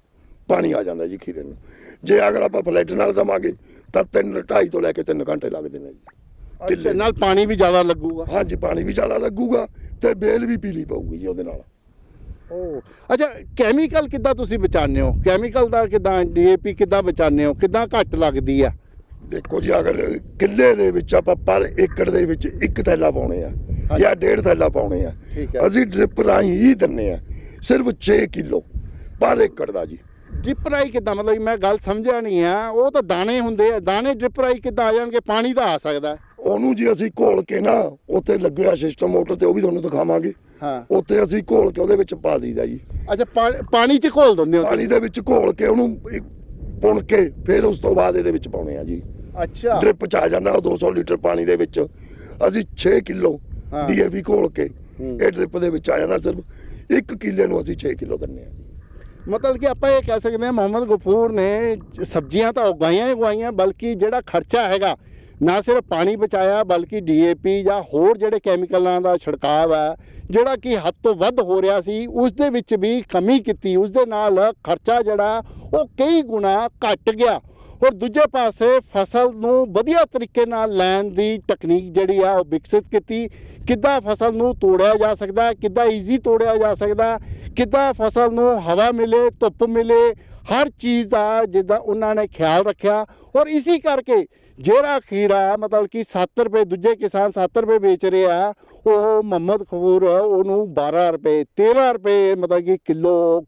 ਪਾਣੀ ਆ ਜਾਂਦਾ ਜੀ ਖੀਰੇ ਨੂੰ। ਜੇ ਅਗਰ ਆਪਾਂ ਫਲੈਟ ਨਾਲ ਦਵਾਂਗੇ ਤਾਂ 2.5 ਤੋਂ ਲੈ ਕੇ 3 ਘੰਟੇ ਲੱਗਦੇ ਨੇ ਜੀ। ਅੱਛਾ, ਨਾਲ ਪਾਣੀ ਵੀ ਜ਼ਿਆਦਾ ਲੱਗੂਗਾ? ਹਾਂਜੀ, ਪਾਣੀ ਵੀ ਜ਼ਿਆਦਾ ਲੱਗੂਗਾ ਤੇ ਬੇਲ ਵੀ ਪੀਲੀ ਪਊਗੀ ਜੀ ਉਹਦੇ ਨਾਲ। ਅੱਛਾ, ਕੈਮੀਕਲ ਕਿੱਦਾਂ ਤੁਸੀਂ ਬਚਾਉਂਦੇ ਹੋ? ਕੈਮੀਕਲ ਦਾ ਕਿੱਦਾਂ, DAP ਕਿੱਦਾਂ ਬਚਾਉਂਦੇ ਹੋ? ਕਿੱਦਾਂ ਘੱਟ ਲੱਗਦੀ ਆ? ਦੇਖੋ ਜੀ, ਅਗਰ ਕਿੱਲੇ ਦੇ ਵਿੱਚ ਆਪਾਂ ਪਰ ਏਕੜ ਦੇ ਵਿੱਚ 1 ਥੈਲਾ ਪਾਉਣੇ ਆ ਜਾਂ 1.5 ਥੈਲਾ ਪਾਉਣੇ ਆ, ਠੀਕ ਹੈ। ਅਸੀਂ ਡ੍ਰਿਪ ਰਾਹੀਂ ਹੀ ਦਿੰਨੇ ਆ ਸਿਰਫ 6 ਕਿਲੋ ਪਰ ਏਕੜ ਦਾ ਜੀ। ਡ੍ਰਿਪ ਰਾਈ ਕਿੱਦਾਂ, ਮਤਲਬ ਕਿ ਮੈਂ ਗੱਲ ਸਮਝਿਆ ਨਹੀਂ ਆ, ਉਹ ਤਾਂ ਦਾਣੇ ਹੁੰਦੇ ਆ, ਦਾਣੇ ਡ੍ਰਿਪ ਰਾਈ ਕਿੱਦਾਂ ਆ ਜਾਣਗੇ? ਪਾਣੀ ਤਾਂ ਆ ਸਕਦਾ। ਉਹਨੂੰ ਜੀ ਅਸੀਂ ਘੋਲ ਕੇ ਨਾ, ਉੱਥੇ ਲੱਗਿਆ ਸਿਸਟਮ ਮੋਟਰ ਤੇ, ਉਹ ਵੀ ਤੁਹਾਨੂੰ ਦਿਖਾਵਾਂਗੇ। ਹਾਂ, ਉੱਥੇ ਅਸੀਂ ਘੋਲ ਕੇ ਉਹਦੇ ਵਿੱਚ ਪਾ ਦਈਦਾ ਜੀ। ਅੱਛਾ, ਪਾਣੀ 'ਚ ਘੋਲ ਦਿੰਦੇ ਹੋ? ਪਾਣੀ ਦੇ ਵਿੱਚ ਘੋਲ ਕੇ ਉਹਨੂੰ ਪੁਣ ਕੇ ਫਿਰ ਉਸ ਤੋਂ ਬਾਅਦ ਇਹਦੇ ਵਿੱਚ ਪਾਉਣੇ ਆ ਜੀ। ਅੱਛਾ, ਡ੍ਰਿਪ ਚ ਆ ਜਾਂਦਾ ਉਹ 200 ਲੀਟਰ ਪਾਣੀ ਦੇ ਵਿੱਚ। ਅਸੀਂ 6 ਕਿਲੋ ਹਾਂ। ਡੀਏਪੀ ਘੋਲ ਕੇ ਹੂੰ। ਇਹ ਡ੍ਰਿਪ ਦੇ ਵਿੱਚ ਆ ਜਾਂਦਾ। ਸਿਰਫ 1 ਕਿੱਲੇ ਨੂੰ ਅਸੀਂ 6 ਕਿਲੋ ਦਿੰਨੇ ਆ। ਮਤਲਬ ਕਿ ਆਪਾਂ ਇਹ ਕਹਿ ਸਕਦੇ ਹਾਂ ਮੁਹੰਮਦ ਗਫੂਰ ਨੇ ਸਬਜ਼ੀਆਂ ਤਾਂ ਉਗਾਈਆਂ ਹੀ ਉਗਾਈਆਂ, ਬਲਕਿ ਜਿਹੜਾ ਖਰਚਾ ਹੈਗਾ ਨਾ ਸਿਰਫ ਪਾਣੀ ਬਚਾਇਆ, ਬਲਕਿ ਡੀਏਪੀ ਜਾਂ ਹੋਰ ਜਿਹੜੇ ਕੈਮੀਕਲਾਂ ਦਾ ਛਿੜਕਾਅ ਹੈ ਜਿਹੜਾ ਕਿ ਹੱਦ ਤੋਂ ਵੱਧ ਹੋ ਰਿਹਾ ਸੀ, ਉਸ ਦੇ ਵਿੱਚ ਵੀ ਕਮੀ ਕੀਤੀ। ਉਸ ਦੇ ਨਾਲ ਖਰਚਾ ਜਿਹੜਾ ਉਹ ਕਈ ਗੁਣਾ ਘਟ ਗਿਆ। ਔਰ ਦੂਜੇ ਪਾਸੇ ਫਸਲ ਨੂੰ ਵਧੀਆ ਤਰੀਕੇ ਨਾਲ ਲੈਣ ਦੀ ਟੈਕਨੀਕ ਜਿਹੜੀ ਆ ਉਹ ਵਿਕਸਿਤ ਕੀਤੀ। ਕਿੱਦਾਂ ਫਸਲ ਨੂੰ ਤੋੜਿਆ ਜਾ ਸਕਦਾ, ਕਿੱਦਾਂ ਈਜ਼ੀ ਤੋੜਿਆ ਜਾ ਸਕਦਾ, ਕਿੱਦਾਂ ਫਸਲ ਨੂੰ ਹਵਾ ਮਿਲੇ, ਧੁੱਪ ਮਿਲੇ, ਹਰ ਚੀਜ਼ ਦਾ ਜਿੱਦਾਂ ਉਹਨਾਂ ਨੇ ਖਿਆਲ ਰੱਖਿਆ। ਔਰ ਇਸੇ ਕਰਕੇ ਜਿਹੜਾ ਖੀਰਾ ਮਤਲਬ ਕਿ 7 ਰੁਪਏ, ਦੂਜੇ ਕਿਸਾਨ 7 ਰੁਪਏ ਵੇਚ ਰਹੇ ਆ, ਉਹ ਮੁਹੰਮਦ ਗਫੂਰ ਉਹਨੂੰ 12 ਰੁਪਏ 13 ਰੁਪਏ ਮਤਲਬ ਕਿ ਕਿਲੋ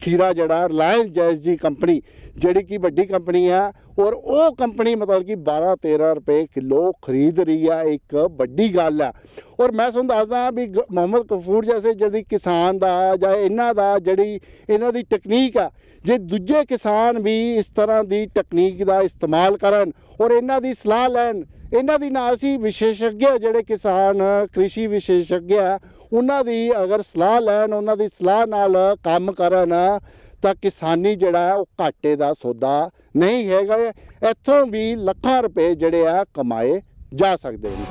ਖੀਰਾ ਜਿਹੜਾ ਰਿਲਾਇੰਸ ਜੈਸਜੀ ਕੰਪਨੀ ਜਿਹੜੀ ਕਿ ਵੱਡੀ ਕੰਪਨੀ ਆ, ਔਰ ਉਹ ਕੰਪਨੀ ਮਤਲਬ ਕਿ 12-13 ਰੁਪਏ ਕਿਲੋ ਖਰੀਦ ਰਹੀ ਆ, ਇੱਕ ਵੱਡੀ ਗੱਲ ਆ। ਔਰ ਮੈਂ ਤੁਹਾਨੂੰ ਦੱਸਦਾ ਵੀ ਮੁਹੰਮਦ ਗਫੂਰ ਜੈਸੇ ਜਿਹੜੀ ਕਿਸਾਨ ਦਾ ਜਾਂ ਇਹਨਾਂ ਦਾ ਜਿਹੜੀ ਇਹਨਾਂ ਦੀ ਟੈਕਨੀਕ ਆ, ਜੇ ਦੂਜੇ ਕਿਸਾਨ ਵੀ ਇਸ ਤਰ੍ਹਾਂ ਦੀ ਟੈਕਨੀਕ ਦਾ ਇਸਤੇਮਾਲ ਕਰਨ ਔਰ ਇਹਨਾਂ ਦੀ ਸਲਾਹ ਲੈਣ, ਇਹਨਾਂ ਦੀ ਨਾਲ ਅਸੀਂ ਵਿਸ਼ੇਸ਼ज्ञ ਜਿਹੜੇ ਕਿਸਾਨ ਕ੍ਰਿਸ਼ੀ ਵਿਸ਼ੇਸ਼ज्ञ ਆ, ਉਹਨਾਂ ਦੀ ਅਗਰ ਸਲਾਹ ਲੈਣ, ਉਹਨਾਂ ਦੀ ਸਲਾਹ ਨਾਲ ਕੰਮ ਕਰਨ ਤਾਂ ਕਿਸਾਨੀ ਜਿਹੜਾ ਉਹ ਘਾਟੇ ਦਾ ਸੌਦਾ ਨਹੀਂ ਹੈਗਾ। ਇੱਥੋਂ ਵੀ ਲੱਖਾਂ ਰੁਪਏ ਜਿਹੜੇ ਆ ਕਮਾਏ ਜਾ ਸਕਦੇ ਨੇ।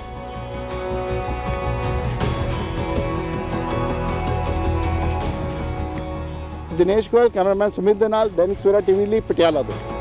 ਦਿਨੇਸ਼ ਗੋਇਲ, ਕੈਮਰਾਮੈਨ ਸੁਮਿਤ ਦੇ ਨਾਲ, ਦੈਨਿਕ ਸਵੇਰਾ ਟੀਵੀ ਲਈ ਪਟਿਆਲਾ ਤੋਂ।